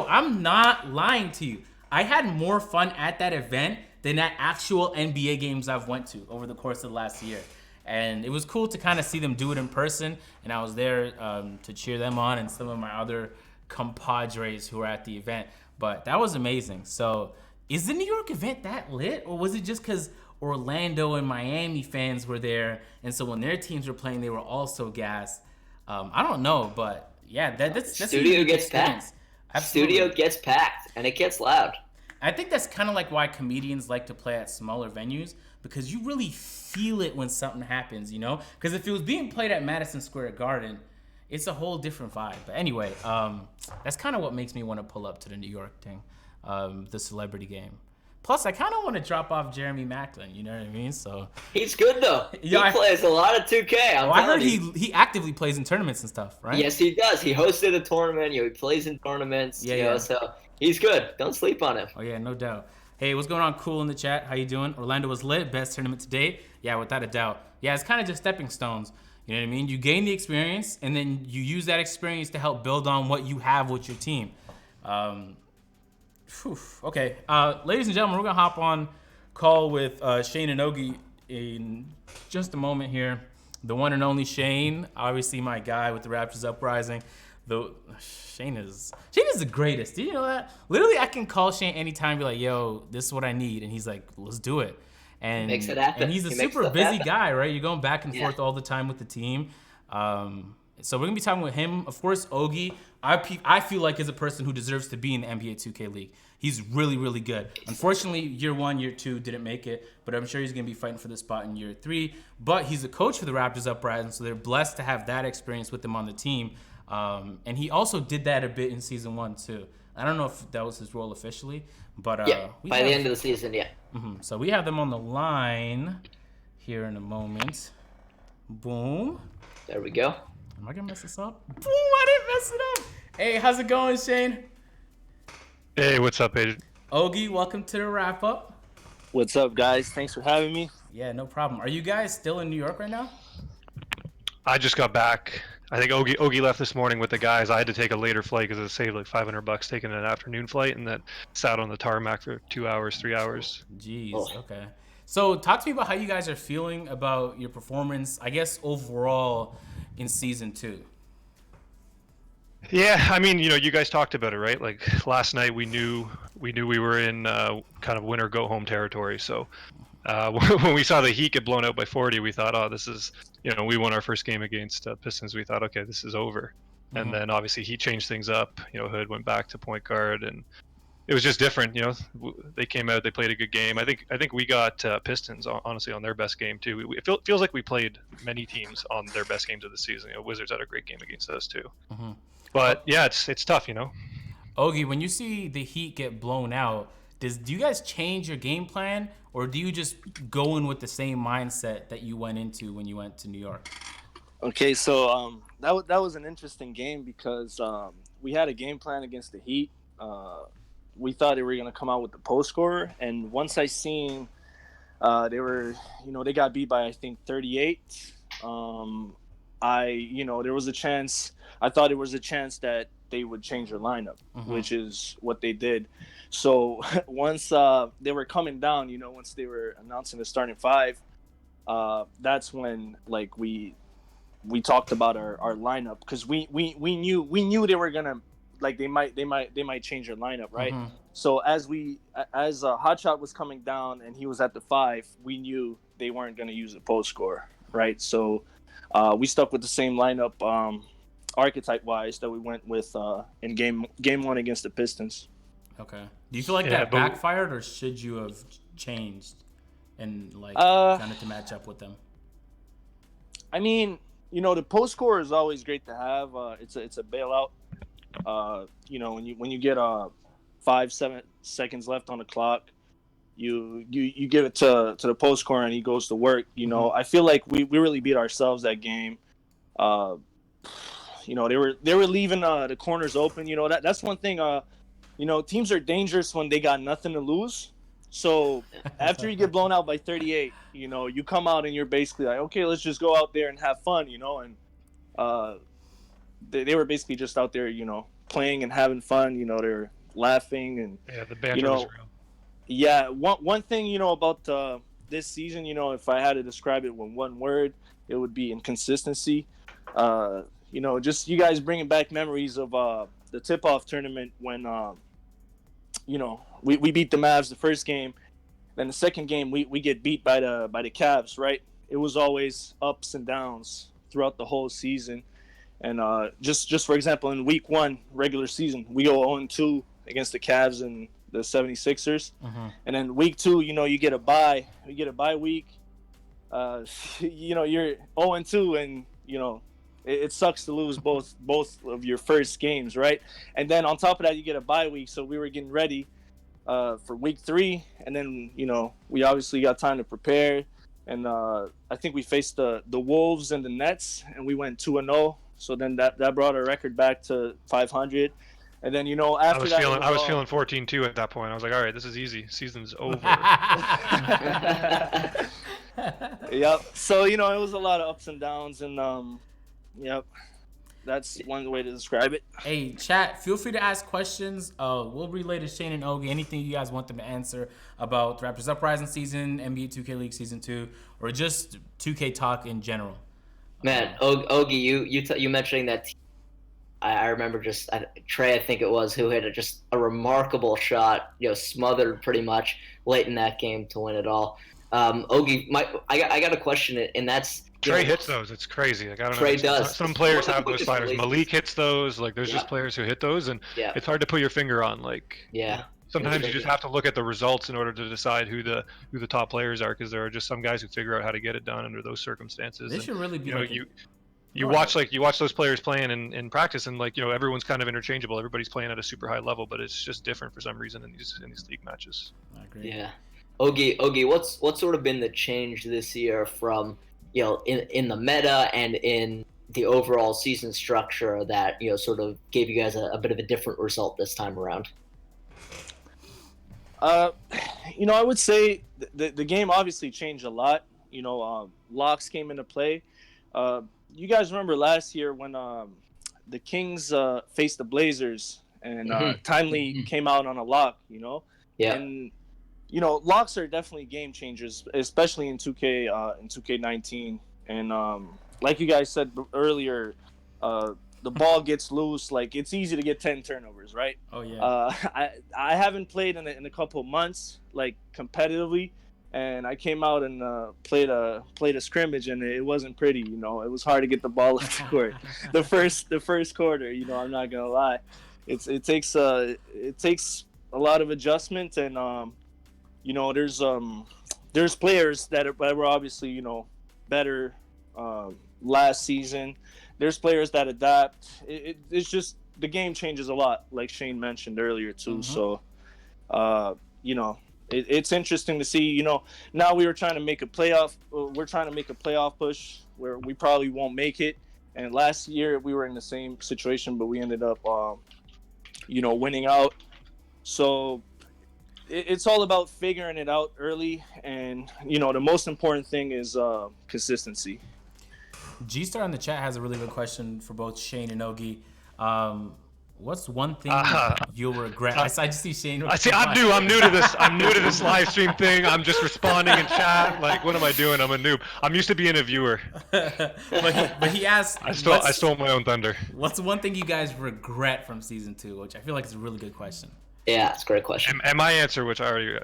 I'm not lying to you. I had more fun at that event than at actual NBA games I've went to over the course of the last year. And it was cool to kind of see them do it in person. And I was there to cheer them on and some of my other compadres who were at the event. But that was amazing. So Is the New York event that lit, or was it just because Orlando and Miami fans were there, and so when their teams were playing, they were also gassed? I don't know, but yeah, that's a Studio unique gets experience. packed. Studio Absolutely. gets packed, and it gets loud. I think that's kind of like why comedians like to play at smaller venues, because you really feel it when something happens, you know? Because if it was being played at Madison Square Garden, it's a whole different vibe. But anyway, that's kind of what makes me want to pull up to the New York thing, the celebrity game. Plus, I kind of want to drop off Jeremy Macklin. You know what I mean? So He's good though. yeah, He plays a lot of 2K. I heard he actively plays in tournaments and stuff, right? Yes, he does. He hosted a tournament. He plays in tournaments. Yeah. So he's good. Don't sleep on him. Oh yeah, no doubt. Hey, what's going on? Cool in the chat. How you doing? Orlando was lit. Best tournament to date. Yeah, without a doubt. Yeah, it's kind of just stepping stones. You know what I mean? You gain the experience, and then you use that experience to help build on what you have with your team. Okay, ladies and gentlemen, we're gonna hop on call with Shane and Ogie in just a moment here. The one and only Shane, obviously my guy with the Raptors Uprising. Shane is the greatest. Do you know that? Literally, I can call Shane anytime, and be like, "Yo, this is what I need," and he's like, "Let's do it." And Makes it happen. And he's a He makes super stuff busy happen. guy, right? You're going back and forth all the time with the team. So we're gonna be talking with him. Of course, Ogie, I feel like is a person who deserves to be in the NBA 2K League. He's really, really good. Unfortunately, year 1, year 2 didn't make it, but I'm sure he's gonna be fighting for the spot in year 3. But he's a coach for the Raptors Uprising, so they're blessed to have that experience with him on the team. And he also did that a bit in season 1 too. I don't know if that was his role officially, but By the end of the season, yeah. So we have them on the line here in a moment. Boom. There we go. Am I gonna mess this up? Boom! I didn't mess it up. Hey, how's it going, Shane? Hey, what's up, Agent? Ogie, welcome to the wrap up. What's up, guys? Thanks for having me. Yeah, no problem. Are you guys still in New York right now? I just got back. I think Ogie left this morning with the guys. I had to take a later flight because it saved like $500 taking an afternoon flight, and then sat on the tarmac for 2 hours, 3 hours. Jeez. Okay. So talk to me about how you guys are feeling about your performance, I guess overall in season 2. Yeah, I mean, you guys talked about it, right? Like last night, we knew we were in kind of win or go home territory. So when we saw the Heat get blown out by 40, we thought, oh, this is, we won our first game against Pistons. We thought, okay, this is over. And then obviously he changed things up. Hood went back to point guard, and it was just different. They came out, they played a good game. I think we got Pistons honestly on their best game too. It feels like we played many teams on their best games of the season. Wizards had a great game against us too. But yeah, it's tough, Ogie, when you see the Heat get blown out, do you guys change your game plan, or do you just go in with the same mindset that you went into when you went to New York? Okay, so that was an interesting game because we had a game plan against the Heat. We thought they were going to come out with the post scorer, and once I seen they got beat by I think 38. There was a chance. I thought there was a chance that they would change their lineup, which is what they did. So once they were coming down, once they were announcing the starting 5, that's when like we talked about our lineup, because we knew they were gonna, like, they might change their lineup, right? So as Hotshot was coming down and he was at the 5, we knew they weren't gonna use a post scorer, right? So we stuck with the same lineup, archetype wise, that we went with in game 1 against the Pistons. Okay. Do you feel like that backfired, or should you have changed and kind of to match up with them? I mean, the post scorer is always great to have. It's a bailout. When you get 5-7 seconds left on the clock, you give it to the post scorer and he goes to work. I feel like we really beat ourselves that game. They were leaving the corners open. That's one thing. Teams are dangerous when they got nothing to lose. So after you get blown out by 38, you come out and you're basically like, okay, let's just go out there and have fun, and they were basically just out there, playing and having fun. They were laughing and the banter was real. Yeah, one thing about this season, if I had to describe it with one word, it would be inconsistency. Just you guys bringing back memories of the tip-off tournament when we beat the Mavs the first game. Then the second game, we get beat by the Cavs, right? It was always ups and downs throughout the whole season. And just for example, in week 1, regular season, we go 0-2 against the Cavs and the 76ers. And then week 2, you get a bye. You get a bye week. You're 0-2, and, it sucks to lose both of your first games, right? And then on top of that, you get a bye week. So we were getting ready for week 3, and then we obviously got time to prepare, and I think we faced the Wolves and the Nets, and we went 2-0. So then that brought our record back to 500, and then after I was feeling 14-2 at that point. I was like, all right, this is easy. Season's over. Yep. So it was a lot of ups and downs, and yep. That's one way to describe it. Hey, chat, feel free to ask questions. We'll relay to Shane and Ogie anything you guys want them to answer about the Raptors Uprising season, NBA 2K League Season 2, or just 2K talk in general. Man, Ogie, you mentioning that I remember Trey, I think it was, who hit just a remarkable shot, smothered pretty much late in that game to win it all. Ogie, I got a question, and that's Trey hits those. It's crazy. Like, I don't know. Trey does. Some players have those sliders. Malik hits those. Like, there's just players who hit those, and it's hard to put your finger on. Like, sometimes you just have to look at the results in order to decide who the top players are, because there are just some guys who figure out how to get it done under those circumstances. This should really be you watch those players playing in practice, and everyone's kind of interchangeable. Everybody's playing at a super high level, but it's just different for some reason in these league matches. I agree. Yeah. Ogie, what's sort of been the change this year from in the meta and in the overall season structure that sort of gave you guys a bit of a different result this time around? I would say the game obviously changed a lot. Locks came into play. You guys remember last year when the Kings faced the Blazers, and Timely came out on a lock, Yeah. And locks are definitely game changers, especially in 2K in 2K19. And like you guys said earlier, the ball gets loose. Like, it's easy to get 10 turnovers, right? Oh yeah. I haven't played in a couple of months, like, competitively, and I came out and played a scrimmage, and it wasn't pretty. It was hard to get the ball up the court. the first quarter, I'm not gonna lie, it takes a lot of adjustment, and there's players that were obviously better last season. There's players that adapt. It's just the game changes a lot, like Shane mentioned earlier too. So, it's interesting to see. Now we're trying to make a playoff push where we probably won't make it. And last year we were in the same situation, but we ended up, winning out. So it's all about figuring it out early, and the most important thing is consistency. G-Star in the chat has a really good question for both Shane and Ogie. What's one thing you'll regret? I just see Shane. I'm new to this. I'm new to this live stream thing. I'm just responding in chat. Like, what am I doing? I'm a noob. I'm used to being a viewer. but he asked. I stole my own thunder. What's one thing you guys regret from season 2? Which I feel like is a really good question. Yeah, it's a great question. And my answer, which I already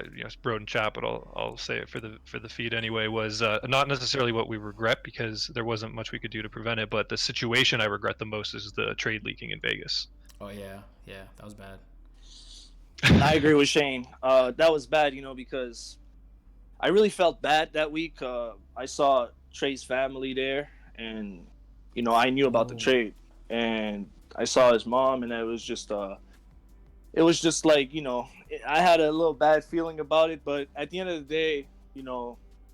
wrote in chat, but I'll say it for the feed anyway, was not necessarily what we regret, because there wasn't much we could do to prevent it, but the situation I regret the most is the trade leaking in Vegas. Oh yeah, that was bad. I agree with Shane. That was bad, because I really felt bad that week. I saw Trey's family there, and I knew about the trade, and I saw his mom, and it was just like, I had a little bad feeling about it, but at the end of the day,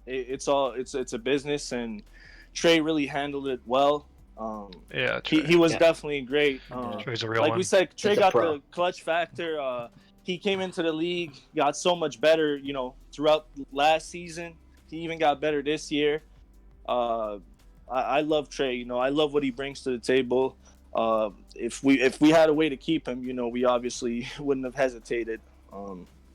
it's a business, and Trey really handled it well. He was definitely great. Trey's a real like one. we said, Trey got the clutch factor. He came into the league, got so much better, throughout last season. He even got better this year. I love Trey. I love what he brings to the table. If we had a way to keep him, we obviously wouldn't have hesitated.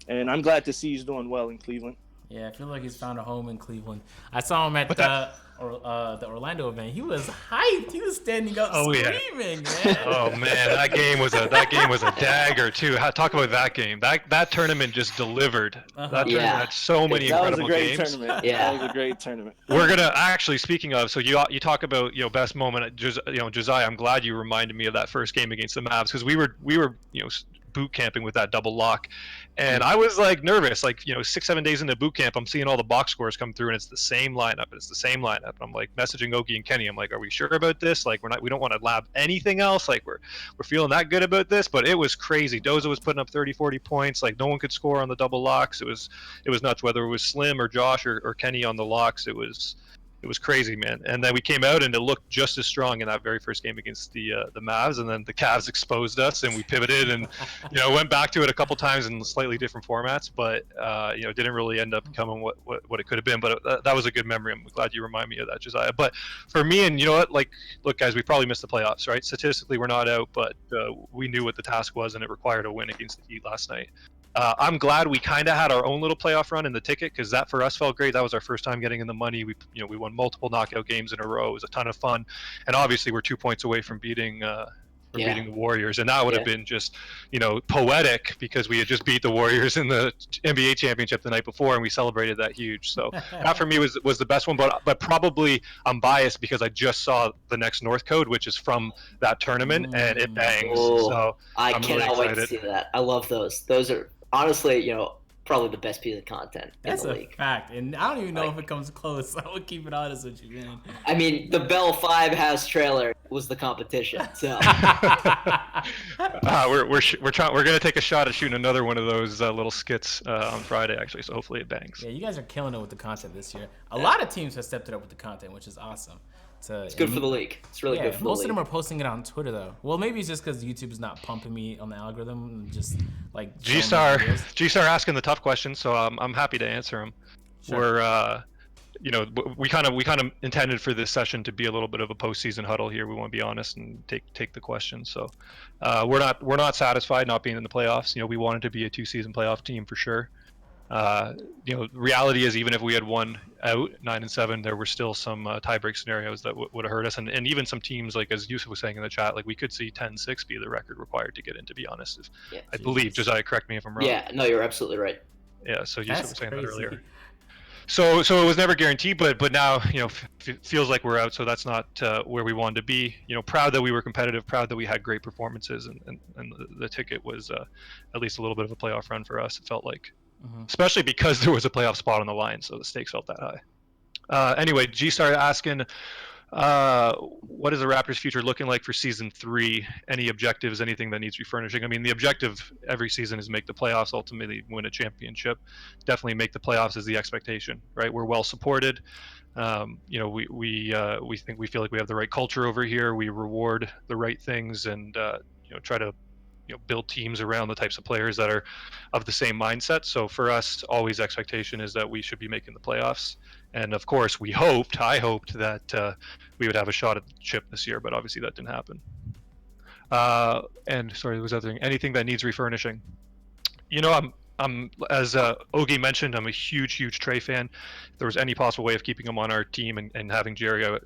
And I'm glad to see he's doing well in Cleveland. Yeah, I feel like he's found a home in Cleveland. I saw him at the Orlando event. He was hyped. He was standing up screaming, man. Oh man, that game was a dagger too. Talk about that game. That tournament just delivered. That tournament had so many incredible games. That was a great tournament. Yeah, that was a great tournament. We're gonna actually, speaking of, so you talk about best moment. Josiah, I'm glad you reminded me of that first game against the Mavs, because we were boot camping with that double lock, and I was like nervous. Like 6-7 days into boot camp, I'm seeing all the box scores come through, and it's the same lineup. And I'm like messaging Ogie and Kenny. I'm like, are we sure about this? Like, we don't want to lab anything else. Like, we're feeling that good about this. But it was crazy. Doza was putting up 30-40 points. Like, no one could score on the double locks. It was nuts. Whether it was Slim or Josh or Kenny on the locks, it was crazy, man. And then we came out and it looked just as strong in that very first game against the Mavs, and then the Cavs exposed us and we pivoted and went back to it a couple times in slightly different formats, but didn't really end up becoming what it could have been. But that was a good memory. I'm glad you remind me of that, Josiah. But for me, and you know what, like, look guys, we probably missed the playoffs, right? Statistically we're not out, but we knew what the task was, and it required a win against the Heat last night. I'm glad we kind of had our own little playoff run in the ticket, because that for us felt great. That was our first time getting in the money. We won multiple knockout games in a row. It was a ton of fun, and obviously we're 2 points away from beating the Warriors, and that would have been just poetic, because we had just beat the Warriors in the NBA championship the night before, and we celebrated that huge. So that for me was the best one. But probably I'm biased because I just saw the next North Code, which is from that tournament, and it bangs. So I I'm cannot really wait to see that. I love those. Those are honestly, probably the best piece of content in the league. That's a fact, and I don't even know if it comes close. I would keep it honest with you, man. I mean, the Bell 5 House trailer was the competition, so. We're gonna take a shot at shooting another one of those little skits on Friday, actually. So hopefully it bangs. Yeah, you guys are killing it with the content this year. A lot of teams have stepped it up with the content, which is awesome. It's good for the league. It's really good for the league. Most of them are posting it on Twitter, though. Well, maybe it's just because YouTube is not pumping me on the algorithm, and just like G-Star asking the tough questions, so I'm happy to answer them. Sure. We kind of intended for this session to be a little bit of a postseason huddle here. We want to be honest and take the questions. So we're not satisfied not being in the playoffs. We wanted to be a 2-season playoff team for sure. Reality is, even if we had won out 9-7, there were still some tiebreak scenarios that would have hurt us, and even some teams, like as Yusuf was saying in the chat, like we could see 10-6 be the record required to get in, to be honest. I believe, Josiah, correct me if I'm wrong. Yeah, no, you're absolutely right. Yeah, so Yusuf was saying that earlier. So it was never guaranteed, but now feels like we're out. So that's not where we wanted to be. Proud that we were competitive, proud that we had great performances, and the ticket was at least a little bit of a playoff run for us. It felt like. Especially because there was a playoff spot on the line, so the stakes felt that high. Anyway, G started asking, what is the Raptors' future looking like for season 3? Any objectives, anything that needs refurnishing? I mean, the objective every season is make the playoffs, ultimately win a championship. Definitely make the playoffs is the expectation, right? We're well supported. We feel like we have the right culture over here. We reward the right things, and try to build teams around the types of players that are of the same mindset. So for us, always expectation is that we should be making the playoffs. And of course, I hoped that we would have a shot at the chip this year, but obviously that didn't happen. And sorry, there was other thing. Anything that needs refurnishing. I'm as Ogie mentioned, I'm a huge Trey fan. If there was any possible way of keeping him on our team and having Jerry,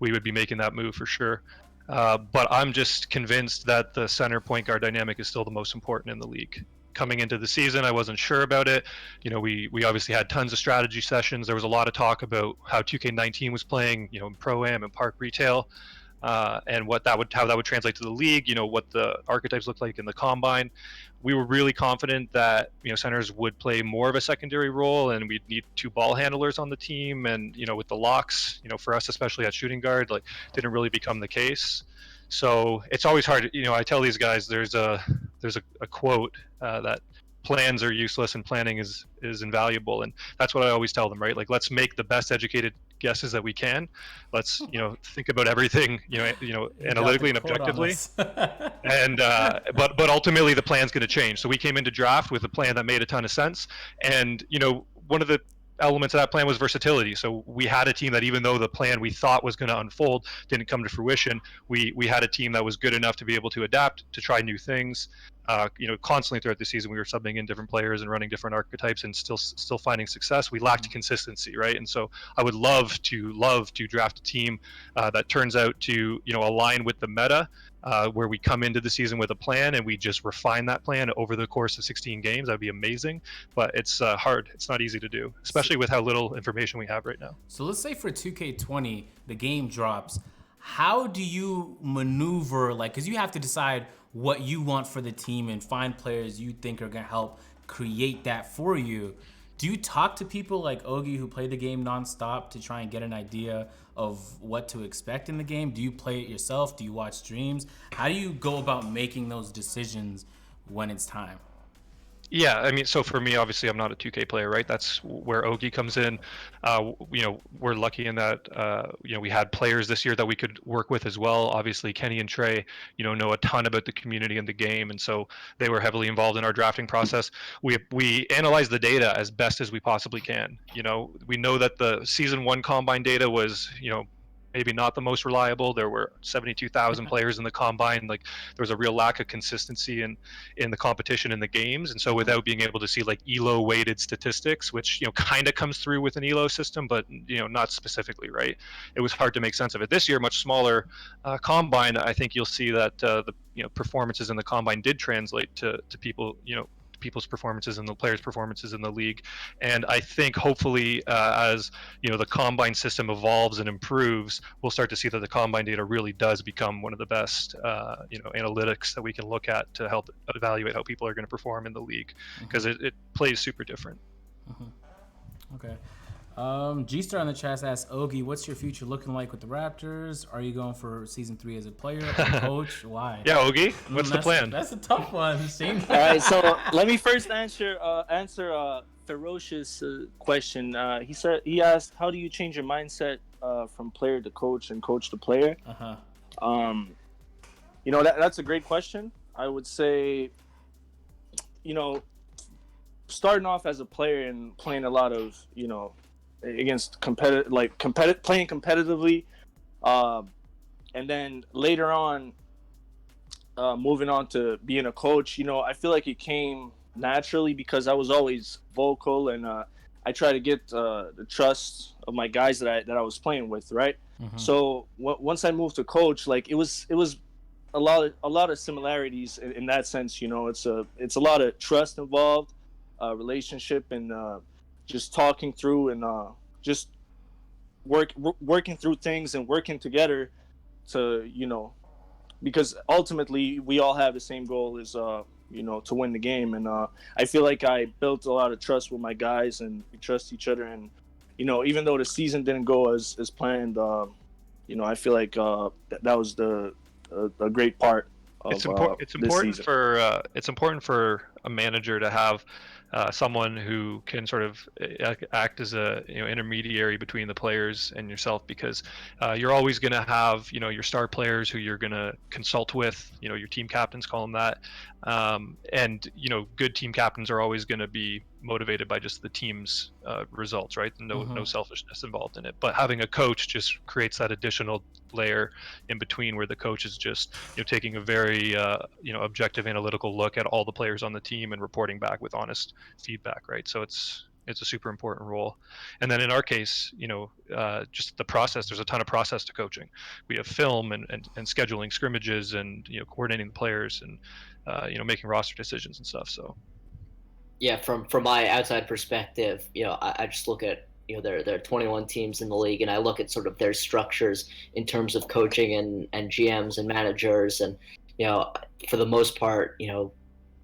we would be making that move for sure. But I'm just convinced that the center point guard dynamic is still the most important in the league. Coming into the season, I wasn't sure about it. We obviously had tons of strategy sessions. There was a lot of talk about how 2K19 was playing, in Pro-Am and Park Retail, and how that would translate to the league. What the archetypes look like in the combine. We were really confident that centers would play more of a secondary role, and we'd need 2 ball handlers on the team. And with the locks, for us, especially at shooting guard, like didn't really become the case. So it's always hard. I tell these guys there's a quote that plans are useless and planning is invaluable, and that's what I always tell them, right? Like, let's make the best educated guesses that we can. Let's think about everything analytically and objectively. And but ultimately the plan's going to change. So we came into draft with a plan that made a ton of sense, and one of the elements of that plan was versatility. So we had a team that, even though the plan we thought was going to unfold didn't come to fruition, we had a team that was good enough to be able to adapt, to try new things. Constantly throughout the season, we were subbing in different players and running different archetypes and still finding success. We lacked consistency, right? And so I would love to draft a team that turns out to align with the meta, where we come into the season with a plan and we just refine that plan over the course of 16 games. That'd be amazing, but it's hard. It's not easy to do, especially with how little information we have right now. So let's say for 2K20, the game drops. How do you maneuver, because you have to decide what you want for the team and find players you think are going to help create that for you. Do you talk to people like Ogie who play the game nonstop to try and get an idea of what to expect in the game? Do you play it yourself? Do you watch streams? How do you go about making those decisions when it's time? Yeah, I mean, so for me, obviously, I'm not a 2K player, right? That's where Ogie comes in. We're lucky in that, we had players this year that we could work with as well. Obviously, Kenny and Trey, know a ton about the community and the game, and so they were heavily involved in our drafting process. We analyze the data as best as we possibly can. We know that the season 1 combine data was, maybe not the most reliable. There were 72,000 players in the combine. There was a real lack of consistency in the competition in the games. And so without being able to see ELO weighted statistics, which, kind of comes through with an ELO system, but, not specifically, right? It was hard to make sense of it. This year, much smaller combine, I think you'll see that the performances in the combine did translate to people, people's performances and the players' performances in the league. And I think hopefully as the combine system evolves and improves, we'll start to see that the combine data really does become one of the best analytics that we can look at to help evaluate how people are going to perform in the league, because it plays super different. Okay. G-Star in the chat asks, Ogie, what's your future looking like with the Raptors? Are you going for season 3 as a player or coach? Why? Yeah, Ogie, what's the plan? That's a tough one. All right, so let me first answer Ferocious question. He asked, how do you change your mindset from player to coach and coach to player? That's a great question. I would say, starting off as a player and playing a lot of, against playing competitively, and then later on moving on to being a coach, I feel like it came naturally because I was always vocal and I try to get the trust of my guys that I was playing with, right? So once I moved to coach, it was a lot of similarities in that sense. It's a lot of trust involved, relationship, and just talking through and just working through things and working together to, because ultimately we all have the same goal is, to win the game. And I feel like I built a lot of trust with my guys and we trust each other. And, even though the season didn't go as planned, I feel like that was a great part of it's important for a manager to have someone who can sort of act as a intermediary between the players and yourself, because you're always going to have your star players who you're going to consult with, your team captains, call them that, and good team captains are always going to be motivated by just the team's results, right? No selfishness involved in it. But having a coach just creates that additional layer in between, where the coach is just taking a very objective, analytical look at all the players on the team and reporting back with honest feedback, right? So it's a super important role. And then in our case, just the process, there's a ton of process to coaching. We have film and scheduling scrimmages and coordinating the players and making roster decisions and stuff. So yeah, from my outside perspective, I just look at there are 21 teams in the league, and I look at sort of their structures in terms of coaching and GMs and managers, and for the most part,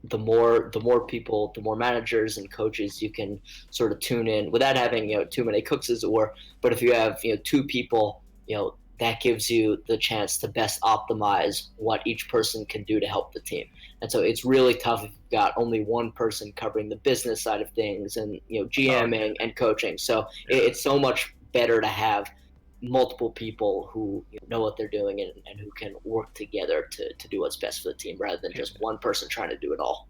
the more people, the more managers and coaches you can sort of tune in without having too many cooks, as it were. But if you have 2 people, that gives you the chance to best optimize what each person can do to help the team. And so it's really tough if you've got only one person covering the business side of things and GMing and coaching. So it's so much better to have multiple people who know what they're doing and who can work together to do what's best for the team, rather than just one person trying to do it all.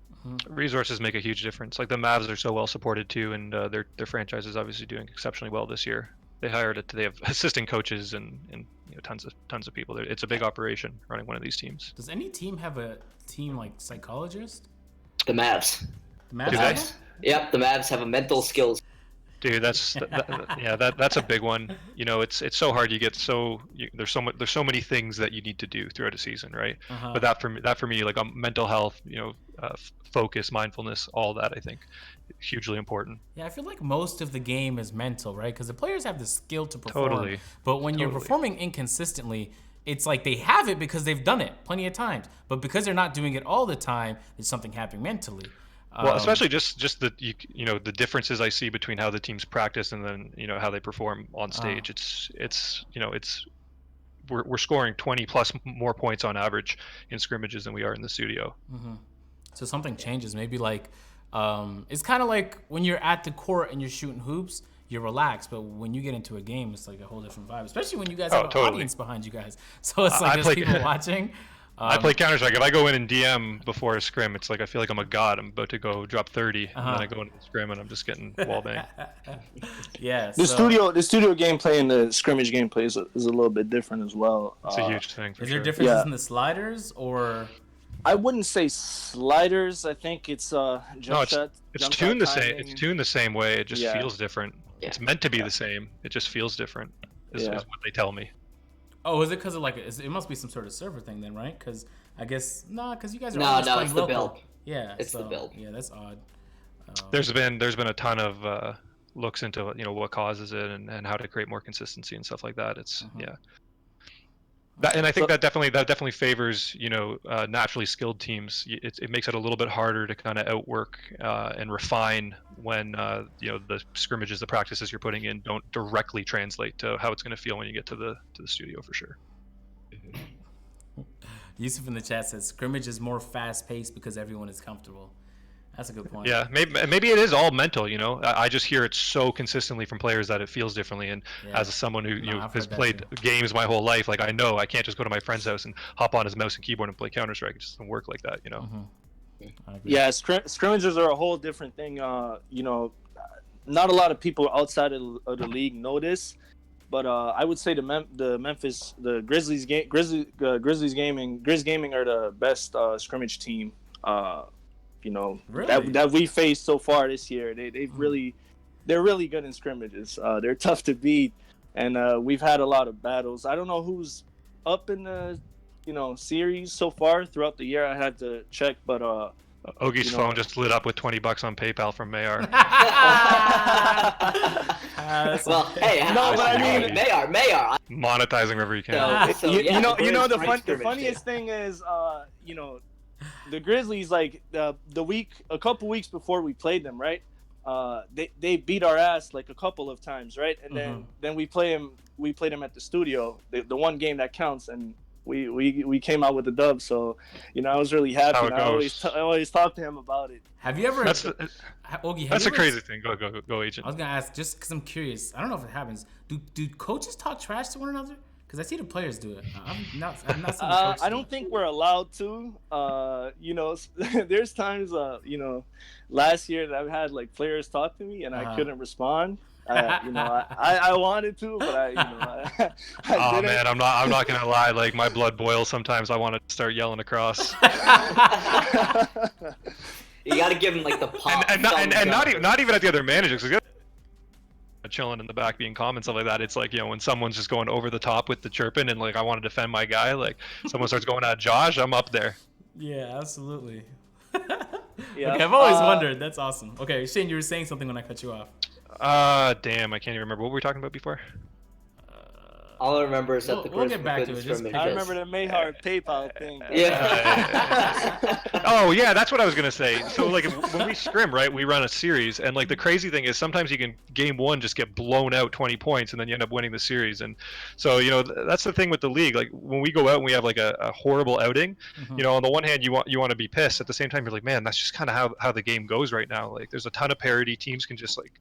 Resources make a huge difference. Like the Mavs are so well supported too, and their franchise is obviously doing exceptionally well this year. They have assistant coaches and tons of people. It's a big operation running one of these teams. Does any team have a team like psychologist? The Mavs. The Mavs. Do they? Yep, the Mavs have a mental skills. Dude, that's a big one. It's so hard. There's so many things that you need to do throughout a season, right? But that for me, like mental health, focus, mindfulness, all that I think hugely important. Yeah, I feel like most of the game is mental, right? Because the players have the skill to perform. Totally. But when you're performing inconsistently, it's like they have it because they've done it plenty of times. But because they're not doing it all the time, there's something happening mentally. Well, especially just the the differences I see between how the teams practice and then how they perform on stage. We're scoring 20 plus more points on average in scrimmages than we are in the studio. So something changes. Maybe like it's kind of like when you're at the court and you're shooting hoops, you're relaxed. But when you get into a game, it's like a whole different vibe. Especially when you guys have an audience behind you guys. So it's like there's people watching. I play Counter-Strike. If I go in and DM before a scrim, it's like I feel like I'm a god. I'm about to go drop 30, and then I go into the scrim and I'm just getting wall banged. Yeah. The studio gameplay and the scrimmage gameplay is a little bit different as well. It's a huge thing. Is there differences in the sliders or? I wouldn't say sliders. I think it's jump shot. It's tuned the same. It's tuned the same way. It just feels different. Yeah. It's meant to be the same. It just feels different. Is what they tell me. Oh, is it because of it must be some sort of server thing then, right? Because I guess because you guys are No, it's the build. Yeah, it's the build. Yeah, that's odd. There's been a ton of looks into what causes it and how to create more consistency and stuff like that. It's and I think that definitely favors naturally skilled teams. It makes it a little bit harder to kind of outwork and refine when the scrimmages, the practices you're putting in don't directly translate to how it's going to feel when you get to the studio for sure. Yusuf in the chat says scrimmage is more fast paced because everyone is comfortable. That's a good point. Yeah, maybe it is all mental. I just hear it so consistently from players that it feels differently. And as someone who has played games my whole life, like I know I can't just go to my friend's house and hop on his mouse and keyboard and play Counter-Strike. It just doesn't work like that. Yeah, scrimmages are a whole different thing. Not a lot of people outside of the league know this, but I would say the Grizzlies Gaming are the best scrimmage team. Really? that we faced so far this year. They're really good in scrimmages. They're tough to beat, and we've had a lot of battles. I don't know who's up in the series so far throughout the year. I had to check, but Ogie's phone just lit up with $20 on PayPal from Mayar. Well, hey, Mayar. Monetizing wherever you can. The funniest thing is, the Grizzlies, like a couple weeks before we played them, right? They beat our ass like a couple of times, right? And then we played them at the studio, the one game that counts, and we came out with the dub. So I was really happy. I always talk to him about it. Have you ever? That's a crazy thing. Go, Agent. I was gonna ask just because I'm curious. I don't know if it happens. Do coaches talk trash to one another? Because I see the players do it. I've not seen the coaches I don't think we're allowed to. There's times, last year that I've had like players talk to me and I couldn't respond. I wanted to, but I didn't. Man, I'm not gonna lie. Like my blood boils sometimes. I want to start yelling across. You got to give him like the pop. And not even at the other managers. Chilling in the back being calm and stuff like that. It's like when someone's just going over the top with the chirping and like I want to defend my guy, like someone starts going at Josh, I'm up there. Yeah, absolutely. Yeah. Okay, I've always wondered. That's awesome. Okay, Shane, you were saying something when I cut you off. Damn, I can't even remember. What were we talking about before? All I remember is that we'll get back to it. I remember the Mayhar PayPal thing. Yeah. Oh yeah, that's what I was gonna say. So like when we scrim, right, we run a series, and like the crazy thing is sometimes you can game one just get blown out 20 points, and then you end up winning the series. And so that's the thing with the league. Like when we go out and we have like a horrible outing, on the one hand you want to be pissed. At the same time you're like, man, that's just kind of how the game goes right now. Like there's a ton of parity. Teams can just like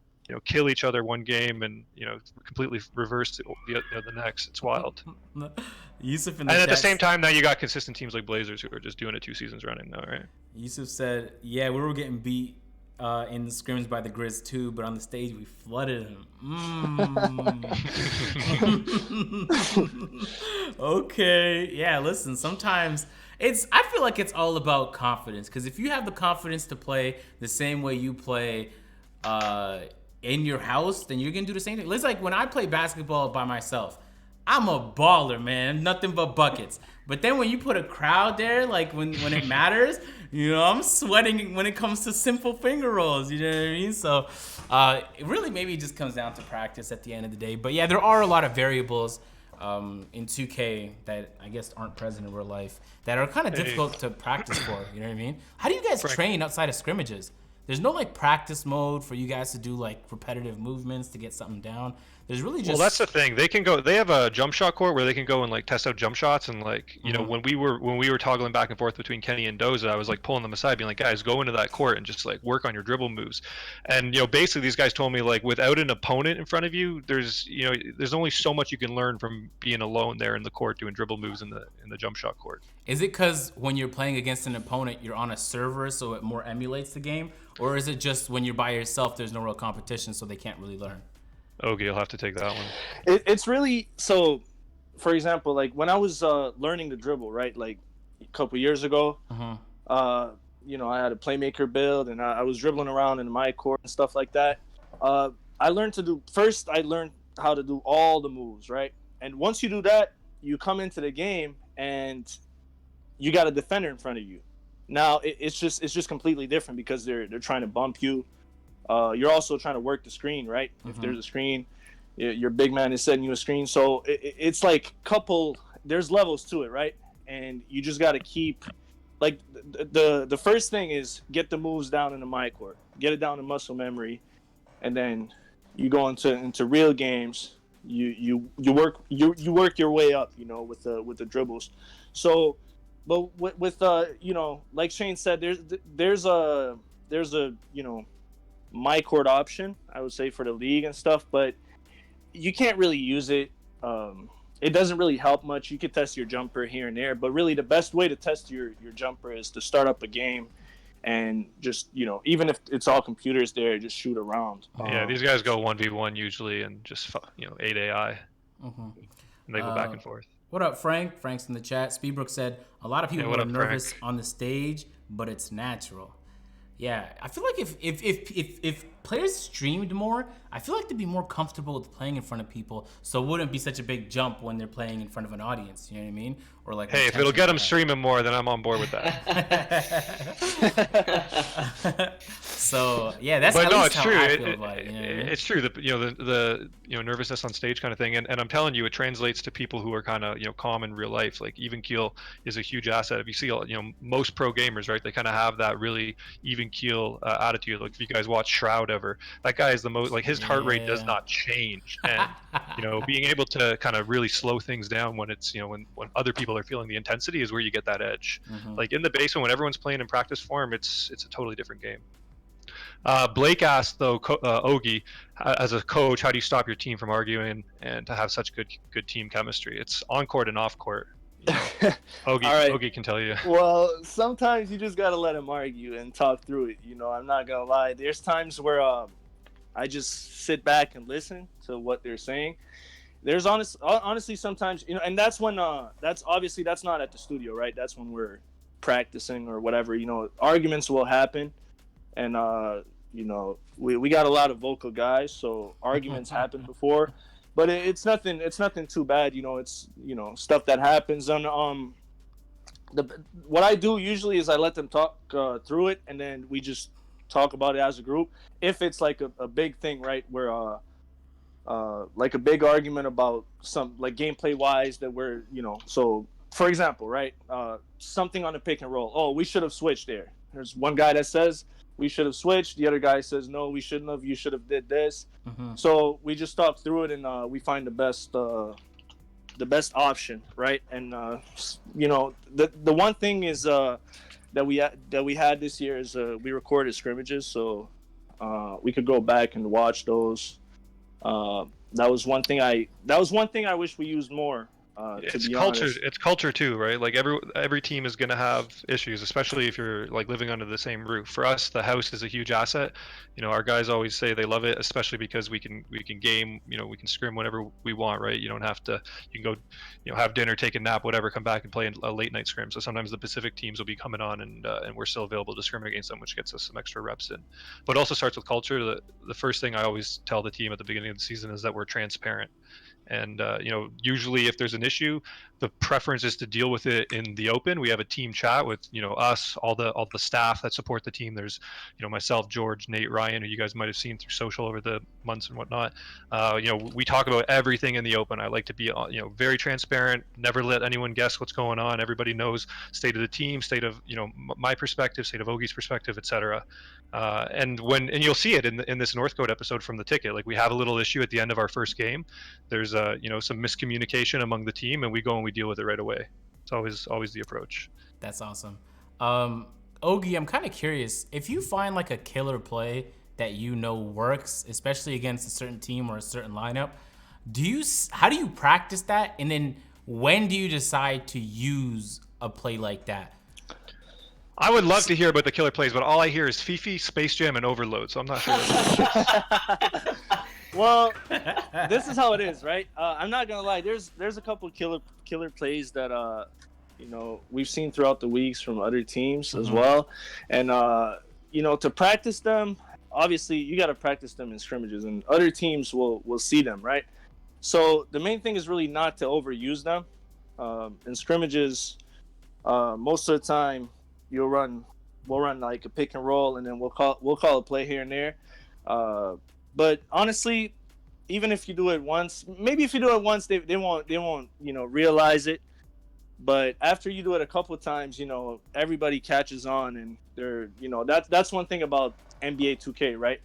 kill each other one game and completely reverse the next. It's wild. Yusuf in and at the chat same time, now you got consistent teams like Blazers who are just doing it 2 seasons running now, right? Yusuf said, "Yeah, we were getting beat in the scrimmage by the Grizz too, but on the stage we flooded them." Okay, yeah. Listen, sometimes I feel like it's all about confidence, because if you have the confidence to play the same way you play in your house, then you're gonna do the same thing. It's like when I play basketball by myself, I'm a baller, man. Nothing but buckets. But then when you put a crowd there, like when it matters, I'm sweating when it comes to simple finger rolls. You know what I mean? So it really maybe just comes down to practice at the end of the day. But yeah, there are a lot of variables in 2K that I guess aren't present in real life that are kind of difficult to practice for. You know what I mean? How do you guys train outside of scrimmages? There's no like practice mode for you guys to do like repetitive movements to get something down. There's really just... Well, that's the thing. They have a jump shot court where they can go and like test out jump shots, and like when we were toggling back and forth between Kenny and Doza, I was like pulling them aside, being like, guys, go into that court and just like work on your dribble moves. And basically these guys told me like without an opponent in front of you, there's only so much you can learn from being alone there in the court doing dribble moves in the jump shot court. Is it because when you're playing against an opponent, you're on a server, so it more emulates the game, or is it just when you're by yourself, there's no real competition, so they can't really learn? Okay, you'll have to take that one. It's really so. For example, like when I was learning to dribble, right, like a couple years ago, I had a playmaker build, and I was dribbling around in my court and stuff like that. I learned how to do all the moves, right? And once you do that, you come into the game and you got a defender in front of you. Now it's just completely different because they're trying to bump you. You're also trying to work the screen, right? If there's a screen, your big man is setting you a screen. So it's like there's levels to it, right? And you just got to keep, like, the first thing is get the moves down into my court, get it down to muscle memory, and then you go into real games. You work your way up, with the dribbles. So, but with like Shane said, there's a my court option, I would say, for the league and stuff, but you can't really use it. It doesn't really help much. You could test your jumper here and there, but really the best way to test your jumper is to start up a game and just, even if it's all computers there, just shoot around. Yeah, these guys go 1v1 usually and just, 8 AI. And they go back and forth. What up, Frank? Frank's in the chat. Speedbrook said, a lot of people are nervous Frank? on the stage, but it's natural. Yeah, I feel like if players streamed more, I feel like they'd be more comfortable with playing in front of people, so it wouldn't be such a big jump when they're playing in front of an audience. You know what I mean? Or like, hey, if it'll get them streaming more, then I'm on board with that. So yeah, that's but at no, least it's how true. I feel about it. You know what I mean? It's true. The nervousness on stage kind of thing, and I'm telling you, it translates to people who are kind of calm in real life. Like even keel is a huge asset. If you see most pro gamers, right, they kind of have that really even keel attitude. Like if you guys watch Shroud ever, that guy is the most, like, his heart rate does not change, and being able to kind of really slow things down when it's when other people are feeling the intensity is where you get that edge. Like in the basement when everyone's playing in practice form, it's a totally different game. Blake asked though, Ogie, as a coach, how do you stop your team from arguing and to have such good team chemistry? It's on court and off court. Ogie can tell you. Well, sometimes you just gotta let them argue and talk through it. I'm not gonna lie. There's times where I just sit back and listen to what they're saying. There's honestly sometimes, and that's when that's not at the studio, right? That's when we're practicing or whatever. Arguments will happen, and we got a lot of vocal guys, so arguments happen before. But it's nothing too bad, it's stuff that happens. And what I do usually is I let them talk through it, and then we just talk about it as a group. If it's like a big thing, right, where like a big argument about some, like, gameplay wise, that we're so for example, right, something on the pick and roll. Oh, we should have switched there. There's one guy that says we should have switched. The other guy says, no, we shouldn't have. You should have did this. So we just talk through it, and we find the best option, right? And the one thing is that we had this year is we recorded scrimmages. So We could go back and watch those. That was one thing I wish we used more. To be honest, it's culture too, right? Like every team is going to have issues, especially if you're like living under the same roof. For us, the house is a huge asset. You know, our guys always say they love it, especially because we can game. You know, we can scrim whenever we want, right? You don't have to. You can go, you know, have dinner, take a nap, whatever, come back and play a late night scrim. So sometimes the Pacific teams will be coming on, and we're still available to scrim against them, which gets us some extra reps in. But also starts with culture. The first thing I always tell the team at the beginning of the season is that we're transparent. And you know, usually if there's an issue, the preference is to deal with it in the open. We have a team chat with, you know, us, all the staff that support the team. There's, you know, myself, George, Nate, Ryan, who you guys might have seen through social over the months and whatnot. You know, we talk about everything in the open. I like to be, you know, very transparent, never let anyone guess what's going on. Everybody knows state of the team, state of, you know, my perspective, state of Ogie's perspective, etc. And you'll see it in this Northcote episode from the ticket. Like, we have a little issue at the end of our first game. There's you know, some miscommunication among the team, and we go and we deal with it right away. It's always the approach. That's awesome. Ogie, I'm kind of curious, if you find like a killer play that you know works, especially against a certain team or a certain lineup, how do you practice that? And then when do you decide to use a play like that? I would love to hear about the killer plays, but all I hear is Fifi, Space Jam, and Overload, so I'm not sure. Well, this is how it is, right? I'm not gonna lie. There's a couple of killer plays that you know, we've seen throughout the weeks from other teams as well, and you know, to practice them, obviously you got to practice them in scrimmages, and other teams will see them, right? So the main thing is really not to overuse them. In scrimmages, most of the time we'll run like a pick and roll, and then we'll call a play here and there. But honestly, even if you do it once, maybe if you do it once, they won't you know, realize it. But after you do it a couple of times, you know, everybody catches on, and they're, you know, that's one thing about NBA2K, right?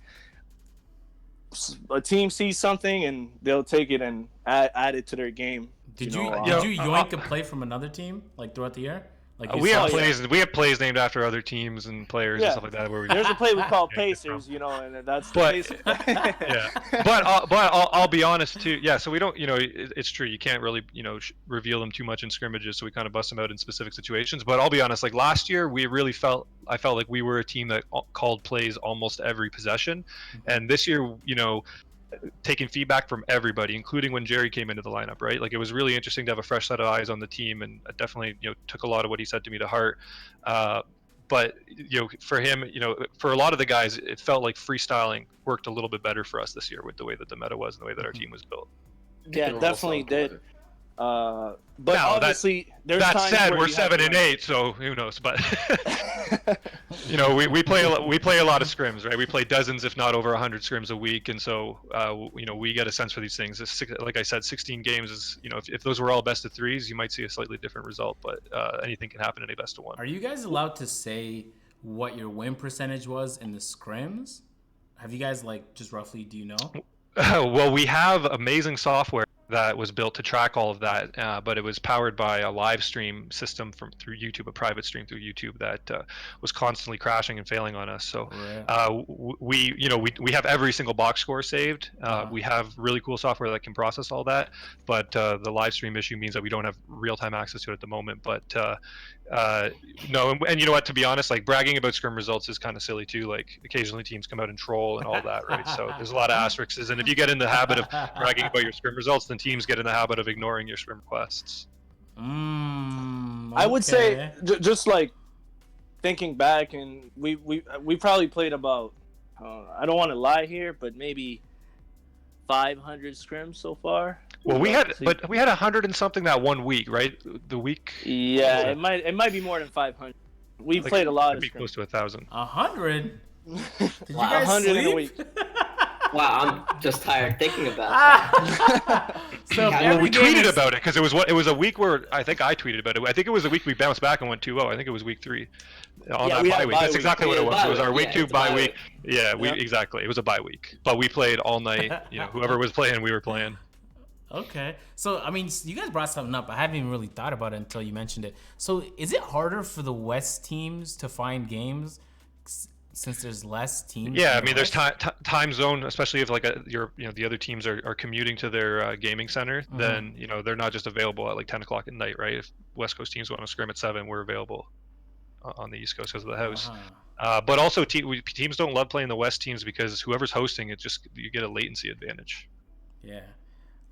A team sees something and they'll take it and add it to their game. Did you yoink a play from another team like throughout the year? Like we have plays named after other teams and players and stuff like that. Where there's a play we call Pacers, you know, and that's the Pacers. Yeah, but I'll be honest too. Yeah, so we don't, you know, it's true. You can't really, you know, reveal them too much in scrimmages, so we kind of bust them out in specific situations. But I'll be honest, like last year, I felt like we were a team that called plays almost every possession, and this year, you know, taking feedback from everybody, including when Jerry came into the lineup, right? Like, it was really interesting to have a fresh set of eyes on the team, and I definitely, you know, took a lot of what he said to me to heart. But, you know, for him, you know, for a lot of the guys, it felt like freestyling worked a little bit better for us this year with the way that the meta was and the way that our team was built. Yeah, definitely did. But now, obviously, there's that times said, where we're 7-8, so who knows? But you know, we play a lot of scrims, right? We play dozens, if not over 100 scrims a week, and so you know, we get a sense for these things. Like I said, 16 games is, you know, if those were all best of threes, you might see a slightly different result, but anything can happen in a best of one. Are you guys allowed to say what your win percentage was in the scrims? Have you guys, like, just roughly, do you know? Well, we have amazing software that was built to track all of that, but it was powered by a live stream system through YouTube, a private stream through YouTube that was constantly crashing and failing on us. So we have every single box score saved. We have really cool software that can process all that, but the live stream issue means that we don't have real-time access to it at the moment. But no, and you know what, to be honest, like, bragging about scrim results is kind of silly too. Like, occasionally teams come out and troll and all that, right? So there's a lot of asterisks, and if you get in the habit of bragging about your scrim results, then teams get in the habit of ignoring your scrim requests. Okay. I would say, just like thinking back, and we probably played about, I don't want to lie here, but maybe 500 scrims so far. Well, we had 100 and something that 1 week, right? The week. Yeah, it might be more than 500. We played a lot of scrims. Close to 1,000. 100. Did you guys 100 sleep? in a week. Wow, I'm just tired thinking about that. So well, we tweeted about it because it was a week where I think I tweeted about it. I think it was a week we bounced back and went 2-0. I think it was week 3 on that bye week. That's exactly what it was. It was our week 2 bye week. Yeah, exactly. It was a bye week, but we played all night. You know, whoever was playing, we were playing. Okay. So, I mean, you guys brought something up. I haven't even really thought about it until you mentioned it. So, is it harder for the West teams to find games? Since there's less teams. Yeah, I mean, there's time zone, especially if like the other teams are commuting to their gaming center. Then they're not just available at like 10 o'clock at night, right? If West Coast teams want to scrim at 7, we're available on the East Coast because of the house. But also teams don't love playing the West teams because whoever's hosting it, you get a latency advantage. Yeah.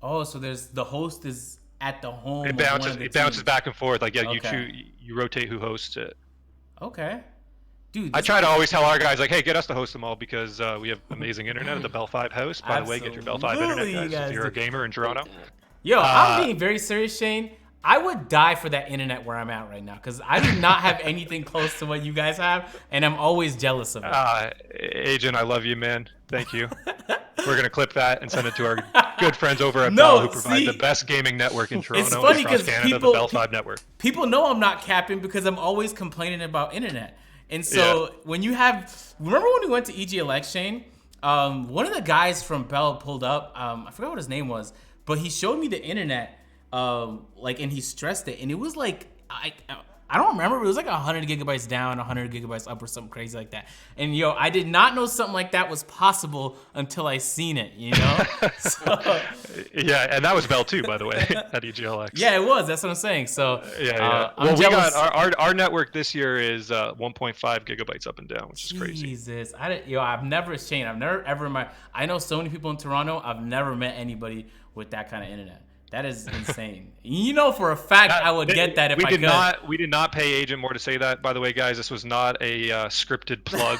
Oh, so there's the host is at the home. It bounces back and forth. Like you rotate who hosts it. Okay. Dude, I try to always tell our guys, like, hey, get us to host them all because we have amazing internet at the Bell 5 house. By the way, get your Bell 5 internet, guys, if you're a gamer in Toronto. Yo, I'm being very serious, Shane. I would die for that internet where I'm at right now because I do not have anything close to what you guys have, and I'm always jealous of it. Agent, I love you, man. Thank you. We're going to clip that and send it to our good friends over at Bell who provide the best gaming network in Toronto. It's funny because the Bell 5 network. People know I'm not capping because I'm always complaining about internet. And so when you remember when we went to EGLX, Shane? One of the guys from Bell pulled up. I forgot what his name was, but he showed me the internet. And he stressed it, and it was like I don't remember. It was like 100 gigabytes down, 100 gigabytes up, or something crazy like that. And I did not know something like that was possible until I seen it. So, yeah, and that was Bell too, by the way, at EGLX. Yeah, it was. That's what I'm saying. So yeah. Well, we got our network this year is 1.5 gigabytes up and down, which is crazy. Jesus, I've never ever I know so many people in Toronto. I've never met anybody with that kind of internet. That is insane. For a fact, I would get that if I could. We did not pay Agent more to say that. By the way, guys, this was not a scripted plug.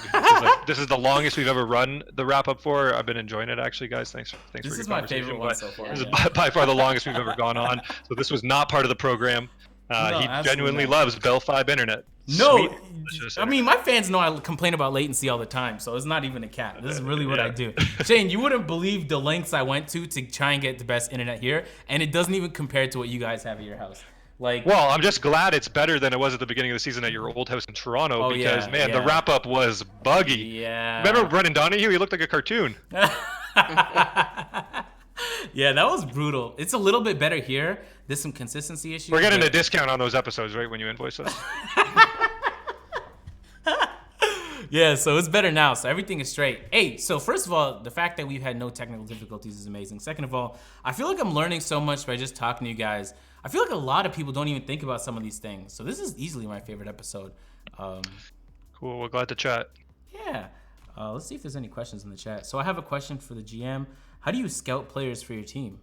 This is the longest we've ever run the wrap up for. I've been enjoying it, actually, guys. Thanks for your conversation. This is my favorite one so far. This is by far the longest we've ever gone on. So this was not part of the program. He genuinely loves Bell 5 internet. No, I mean, my fans know I complain about latency all the time, so it's not even a cap. This is really what I do. Shane, you wouldn't believe the lengths I went to try and get the best internet here, and it doesn't even compare to what you guys have at your house. Well, I'm just glad it's better than it was at the beginning of the season at your old house in Toronto because, the wrap-up was buggy. Yeah. Remember Brendan Donahue? He looked like a cartoon. Yeah, that was brutal. It's a little bit better here. There's some consistency issues. We're getting a discount on those episodes, right, when you invoice us? Yeah, so it's better now. So everything is straight. Hey, so first of all, the fact that we've had no technical difficulties is amazing. Second of all, I feel like I'm learning so much by just talking to you guys. I feel like a lot of people don't even think about some of these things. So this is easily my favorite episode. Cool. We're glad to chat. Yeah. Let's see if there's any questions in the chat. So I have a question for the GM. How do you scout players for your team?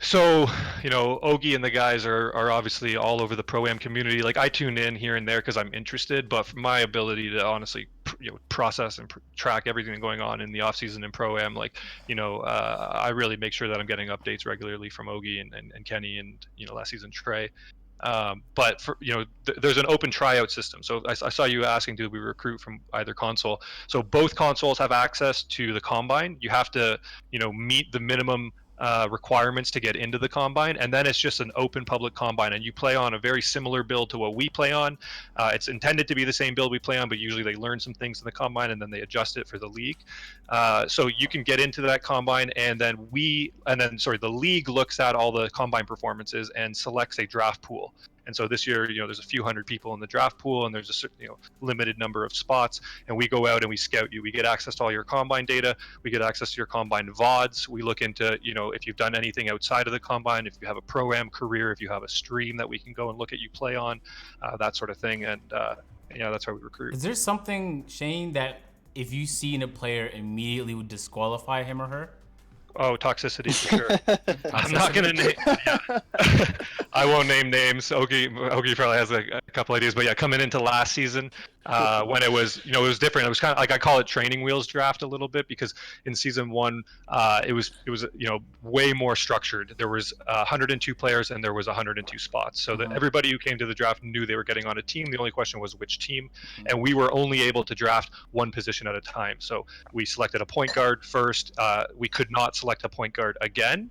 So, Ogie and the guys are obviously all over the Pro-Am community. Like, I tune in here and there because I'm interested, but for my ability to honestly, process and track everything going on in the offseason in Pro-Am, I really make sure that I'm getting updates regularly from Ogie and Kenny and, last season Trey. But for, there's an open tryout system. So I saw you asking, do we recruit from either console? So both consoles have access to the combine. You have to, meet the minimum requirements to get into the combine, and then it's just an open public combine, and you play on a very similar build to what we play on. It's intended to be the same build we play on, but usually they learn some things in the combine and then they adjust it for the league. So you can get into that combine, and then the league looks at all the combine performances and selects a draft pool. And so this year, there's a few hundred people in the draft pool, and there's a limited number of spots. And we go out and we scout you. We get access to all your combine data. We get access to your combine VODs. We look into, if you've done anything outside of the combine, if you have a Pro-Am career, if you have a stream that we can go and look at you play on, that sort of thing. And that's how we recruit. Is there something, Shane, that if you see in a player immediately would disqualify him or her? Oh, toxicity for sure. I'm not gonna name. Yeah. I won't name names. Ogie probably has a couple ideas, but yeah, coming into last season, when it was, it was different. It was kind of like, I call it training wheels draft a little bit, because in season 1, it was way more structured. There was 102 players and there was 102 spots, so that everybody who came to the draft knew they were getting on a team. The only question was which team, and we were only able to draft one position at a time. So we selected a point guard first. We could not select a point guard again,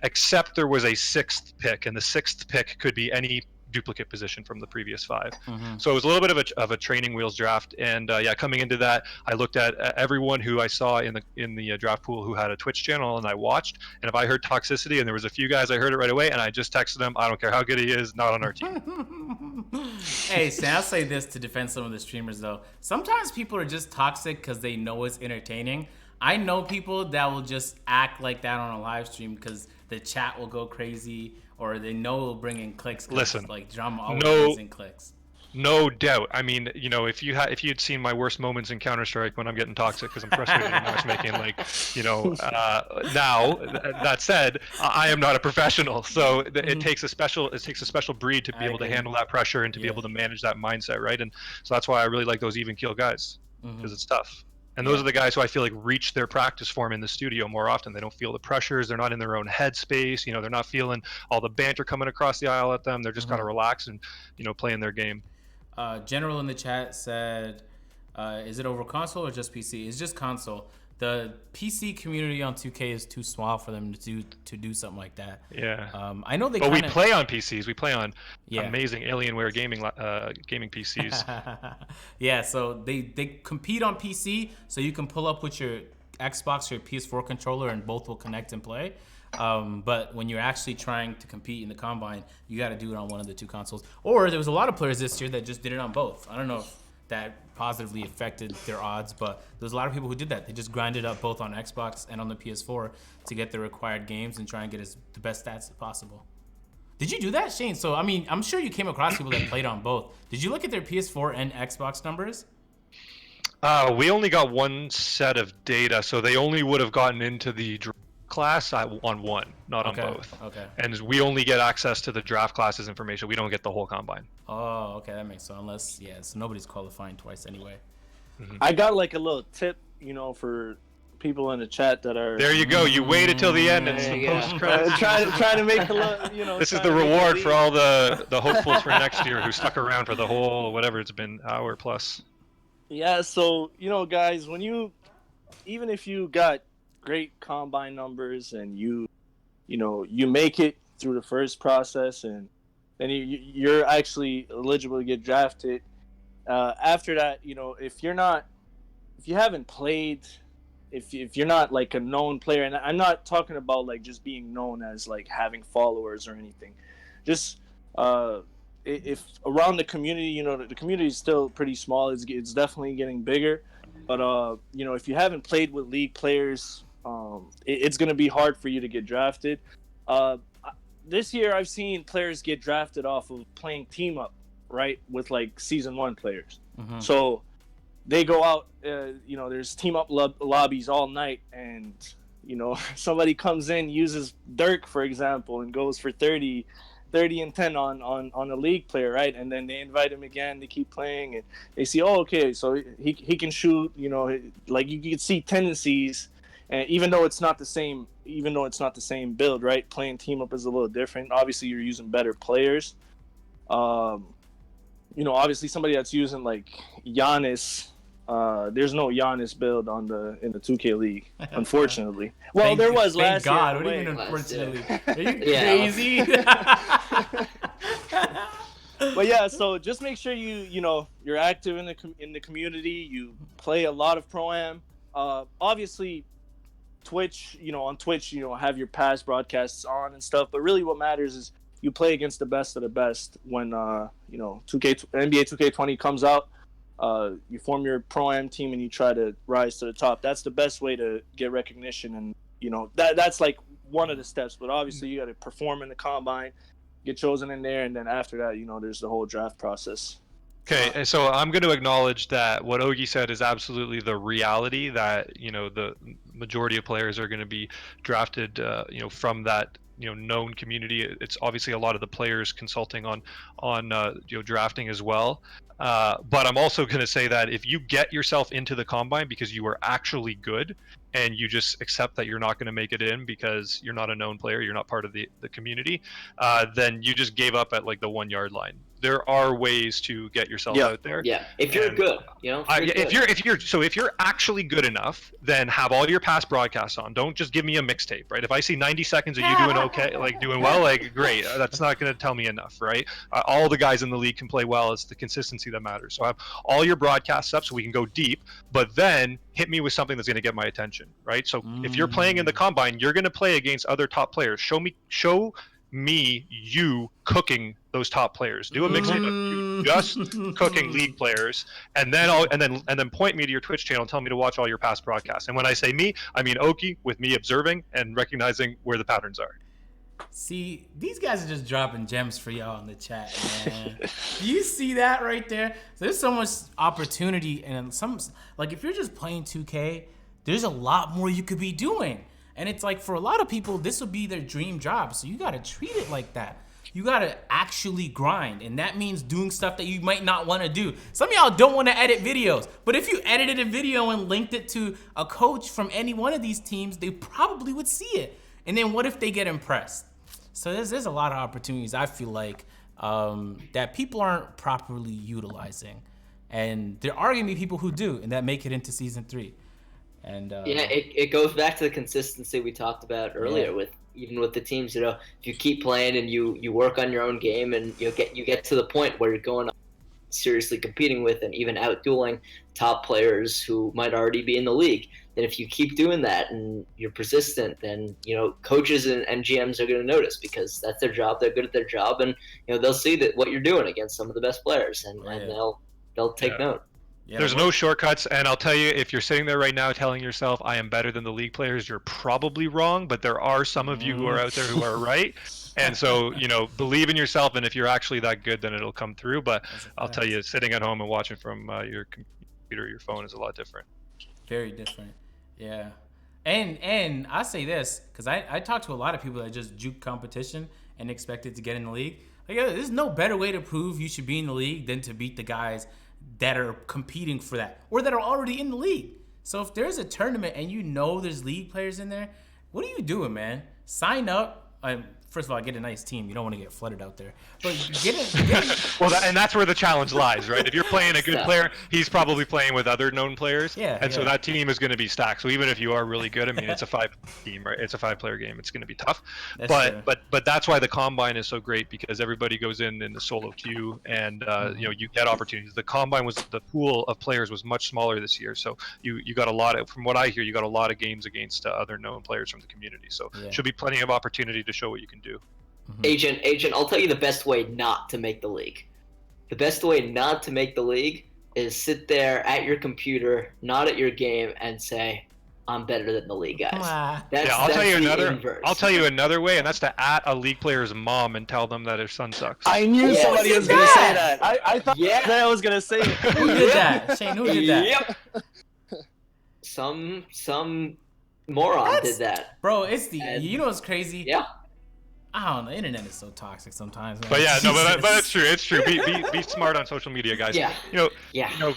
except there was a 6th pick, and the 6th pick could be any duplicate position from the previous 5. So it was a little bit of a training wheels draft. And coming into that, I looked at everyone who I saw in the draft pool who had a Twitch channel, and I watched. And if I heard toxicity, and there was a few guys I heard it right away, and I just texted them, I don't care how good he is, not on our team. Hey, Sam, I'll say this to defend some of the streamers, though. Sometimes people are just toxic because they know it's entertaining. I know people that will just act like that on a live stream because the chat will go crazy, or they know it'll bring in clicks. Listen, like drama always brings in clicks. No doubt. I mean, you know, if you'd seen my worst moments in Counter-Strike when I'm getting toxic because I'm frustrated in matchmaking, like, you know, now that said, I am not a professional, so it takes a special breed to be able to handle that pressure and to be able to manage that mindset, right? And so that's why I really like those even keel guys, because it's tough. And those are the guys who I feel like reach their practice form in the studio more often. They don't feel the pressures. They're not in their own headspace. You know, they're not feeling all the banter coming across the aisle at them. They're just kind of relaxed and, you know, playing their game. General in the chat said, is it over console or just PC? It's just console. The PC community on 2K is too small for them to do something like that. Yeah. I know they. But we play on PCs. We play on amazing Alienware gaming PCs. Yeah. So they compete on PC. So you can pull up with your Xbox or your PS4 controller, and both will connect and play. But when you're actually trying to compete in the combine, you got to do it on one of the two consoles. Or there was a lot of players this year that just did it on both. I don't know if that positively affected their odds, but there's a lot of people who did that. They just grinded up both on Xbox and on the PS4 to get the required games and try and get the best stats as possible. Did you do that, Shane? So, I mean, I'm sure you came across people that played on both. Did you look at their PS4 and Xbox numbers? We only got one set of data, so they only would have gotten into the class on one, not on both. Okay. And we only get access to the draft classes information. We don't get the whole combine. Oh, okay, that makes sense. Unless, so nobody's qualifying twice anyway. I got like a little tip, you know, for people in the chat that are. There you go. You waited till the end. It's the post credits. Trying to make a little, you know. This is the reward for all the hopefuls for next year who stuck around for the whole whatever it's been hour plus. Yeah. So guys, even if you got great combine numbers and you make it through the first process and then you're actually eligible to get drafted. After that, if you haven't played, if you're not like a known player, and I'm not talking about like just being known as like having followers or anything, just if around the community, the community is still pretty small. It's definitely getting bigger, but if you haven't played with league players, it's going to be hard for you to get drafted. This year, I've seen players get drafted off of playing team up, right, with like season 1 players. So they go out, there's team up lobbies all night, and somebody comes in, uses Dirk, for example, and goes for 30 and 10 on a league player, right? And then they invite him again, they keep playing, and they see, okay, so he can shoot, like you can see tendencies. And even though it's not the same build, right? Playing team up is a little different. Obviously, you're using better players. Obviously somebody that's using like Giannis. There's no Giannis build in the 2K league, unfortunately. Well, there was last year. Thank God. What do you mean, unfortunately? Are you crazy? But yeah, so just make sure you're active in the community. You play a lot of Pro-Am. Obviously, Twitch, on Twitch, have your past broadcasts on and stuff. But really, what matters is you play against the best of the best. When NBA 2K20 comes out, you form your Pro-Am team and you try to rise to the top. That's the best way to get recognition, and that's like one of the steps. But obviously, you got to perform in the combine, get chosen in there, and then after that, there's the whole draft process. Okay, so I'm going to acknowledge that what Ogie said is absolutely the reality, that the majority of players are going to be drafted from that known community. It's obviously a lot of the players consulting on drafting as well. But I'm also going to say that if you get yourself into the combine because you are actually good and you just accept that you're not going to make it in because you're not a known player, you're not part of the community, then you just gave up at like the 1 yard line. There are ways to get yourself out there. Yeah, if you're good, if you're actually good enough, then have all your past broadcasts on. Don't just give me a mixtape, right? If I see 90 seconds of you doing okay, like doing well, like great, that's not going to tell me enough, right? All the guys in the league can play well. It's the consistency that matters. So have all your broadcasts up so we can go deep, but then hit me with something that's going to get my attention, right? So if you're playing in the combine, you're going to play against other top players. Show you cooking those top players. Do a mixtape of you just cooking league players, and then point me to your Twitch channel and tell me to watch all your past broadcasts. And when I say me, I mean Oki, with me observing and recognizing where the patterns are. See, these guys are just dropping gems for y'all in the chat, man. Do you see that right there? So there's so much opportunity, and like if you're just playing 2K, there's a lot more you could be doing. And it's like for a lot of people, this will be their dream job. So you gotta treat it like that. You gotta actually grind, and that means doing stuff that you might not want to do. Some of y'all don't want to edit videos, but if you edited a video and linked it to a coach from any one of these teams, they probably would see it. And then what if they get impressed? So there's a lot of opportunities, I feel like, that people aren't properly utilizing. And there are going to be people who do, and that make it into Season 3. And it goes back to the consistency we talked about earlier with the teams. You know, if you keep playing and you work on your own game, and you get to the point where you're going seriously competing with and even out-dueling top players who might already be in the league, then if you keep doing that and you're persistent, then, you know, coaches and GMs are going to notice, because that's their job. They're good at their job, and, you know, they'll see that what you're doing against some of the best players, and they'll take note. Yeah, there's no shortcuts, and I'll tell you, if you're sitting there right now telling yourself, I am better than the league players, you're probably wrong, but there are some of you who are out there who are right. And so, you know, believe in yourself, and if you're actually that good, then it'll come through. But I'll tell you, sitting at home and watching from your computer or your phone is a lot different. Very different, yeah. And I say this, because I talk to a lot of people that just juke competition and expected to get in the league. Like, there's no better way to prove you should be in the league than to beat the guys that are competing for that, or that are already in the league. So if there's a tournament and you know there's league players in there, what are you doing, man? Sign up. First of all, get a nice team. You don't want to get flooded out there. But get it. Well, and that's where the challenge lies, right? If you're playing a good player, he's probably playing with other known players. So that team is going to be stacked. So even if you are really good, I mean, it's a 5-team, right? It's a 5-player game. It's going to be tough. But that's why the combine is so great, because everybody goes in the solo queue, and you know, you get opportunities. The combine the pool of players was much smaller this year, so you got a lot of, from what I hear, you got a lot of games against other known players from the community. So should be plenty of opportunity to show what you can do. Agent, I'll tell you the best way not to make the league. The best way not to make the league is sit there at your computer, not at your game, and say, I'm better than the league guys. I'll tell you another way, and that's to at a league player's mom and tell them that her son sucks. I knew somebody was going to say that. I thought that was going to say it. Who did that? Shane, who did that? Yep. Some moron did that. Bro, it's you know what's crazy? Yeah. I don't know. The internet is so toxic sometimes, man. But yeah, no, but it's true. It's true. Be smart on social media, guys. Yeah. You know,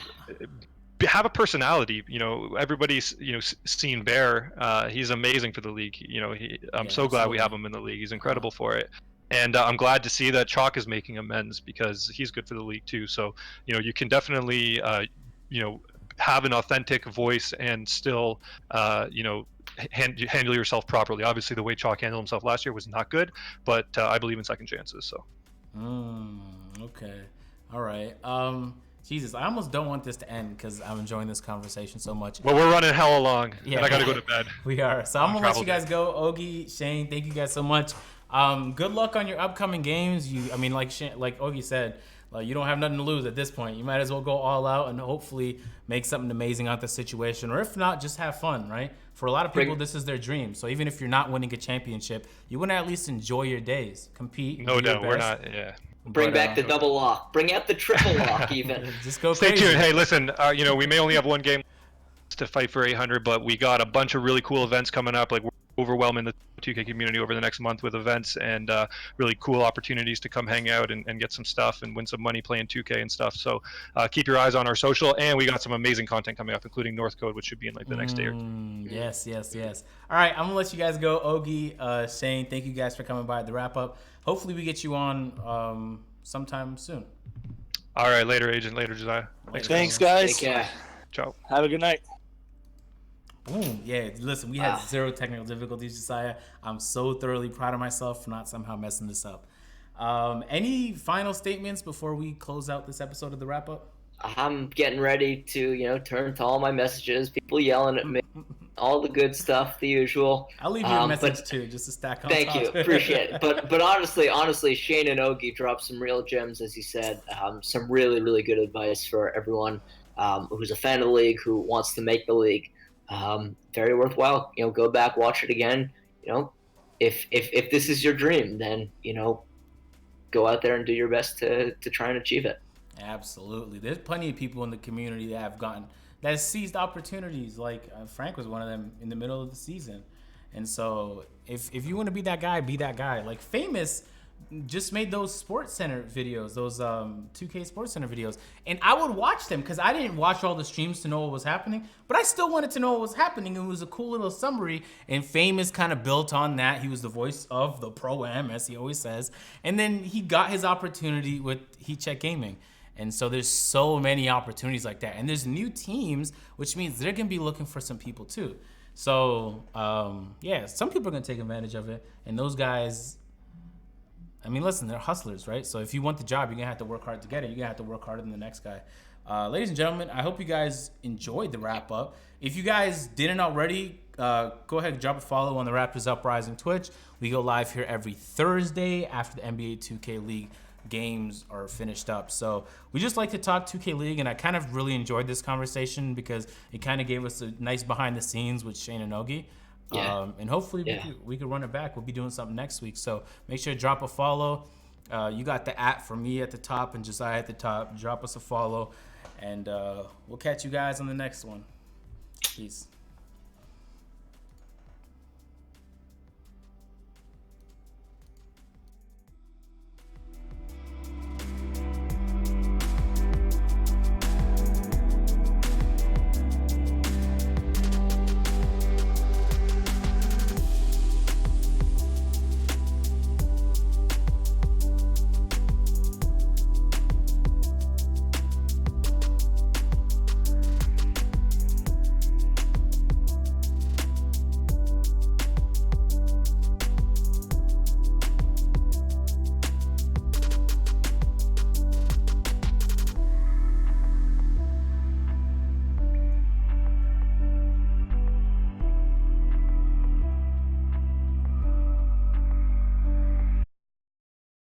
have a personality. You know, everybody's seen Bear. He's amazing for the league. You know, I'm so glad we have him in the league. He's incredible for it. And I'm glad to see that Chalk is making amends, because he's good for the league too. So, you know, you can definitely, have an authentic voice and still, handle yourself properly. Obviously, the way Chalk handled himself last year was not good, but I believe in second chances. So. Okay. All right. Jesus, I almost don't want this to end, because I'm enjoying this conversation so much. Well, we're running hell along, and I got to go to bed. We are. So I'm going to let you guys go. Ogie, Shane, thank you guys so much. Good luck on your upcoming games. Like Ogie said, you don't have nothing to lose at this point. You might as well go all out and hopefully make something amazing out the situation. Or if not, just have fun, right? For a lot of people, this is their dream. So even if you're not winning a championship, you want to at least enjoy your days. Compete. No, we're not. Yeah. Bring back the double lock. Bring out the triple lock even. Just go Stay crazy. tuned. Hey, listen, we may only have one game to fight for 800, but we got a bunch of really cool events coming up. Like, we're overwhelming the 2K community over the next month with events and really cool opportunities to come hang out and get some stuff and win some money playing 2K and stuff. So keep your eyes on our social, and we got some amazing content coming up, including North Code, which should be in like the next day or two. Yes. All right, I'm gonna let you guys go. Ogie, Shane, thank you guys for coming by the wrap up. Hopefully we get you on sometime soon. All right, later, Agent. Later, Josiah. Thanks, guys. Take care. Ciao. Have a good night. Boom. Yeah, listen, we had zero technical difficulties, Josiah. I'm so thoroughly proud of myself for not somehow messing this up. Any final statements before we close out this episode of the wrap up? I'm getting ready to, turn to all my messages, people yelling at me. all the good stuff, the usual. I'll leave you a message too, just to stack on Thank top. you, appreciate it. But honestly, Shane and Ogie dropped some real gems, as you said. Some really, really good advice for everyone who's a fan of the league, who wants to make the league. Very worthwhile. Go back, watch it again. If this is your dream, then go out there and do your best to try and achieve it. Absolutely. There's plenty of people in the community that have seized opportunities. Like Frank was one of them in the middle of the season. And so if you want to be that guy, be that guy. Like Famous just made those Sports Center videos, those 2K Sports Center videos. And I would watch them because I didn't watch all the streams to know what was happening, but I still wanted to know what was happening. It was a cool little summary, and Famous kind of built on that. He was the voice of the Pro-Am, as he always says. And then he got his opportunity with Heat Check Gaming. And so there's so many opportunities like that. And there's new teams, which means they're going to be looking for some people too. So, yeah, some people are going to take advantage of it. And those guys, I mean, listen, they're hustlers, right? So if you want the job, you're going to have to work hard to get it. You're going to have to work harder than the next guy. Ladies and gentlemen, I hope you guys enjoyed the wrap up. If you guys didn't already, go ahead and drop a follow on the Raptors Uprising Twitch. We go live here every Thursday after the NBA 2K League games are finished up. So we just like to talk 2K League, and I kind of really enjoyed this conversation because it kind of gave us a nice behind the scenes with Shane and Ogie. Yeah. And hopefully we could run it back. We'll be doing something next week. So make sure to drop a follow. You got the @ for me at the top and Josiah at the top. Drop us a follow, and we'll catch you guys on the next one. Peace.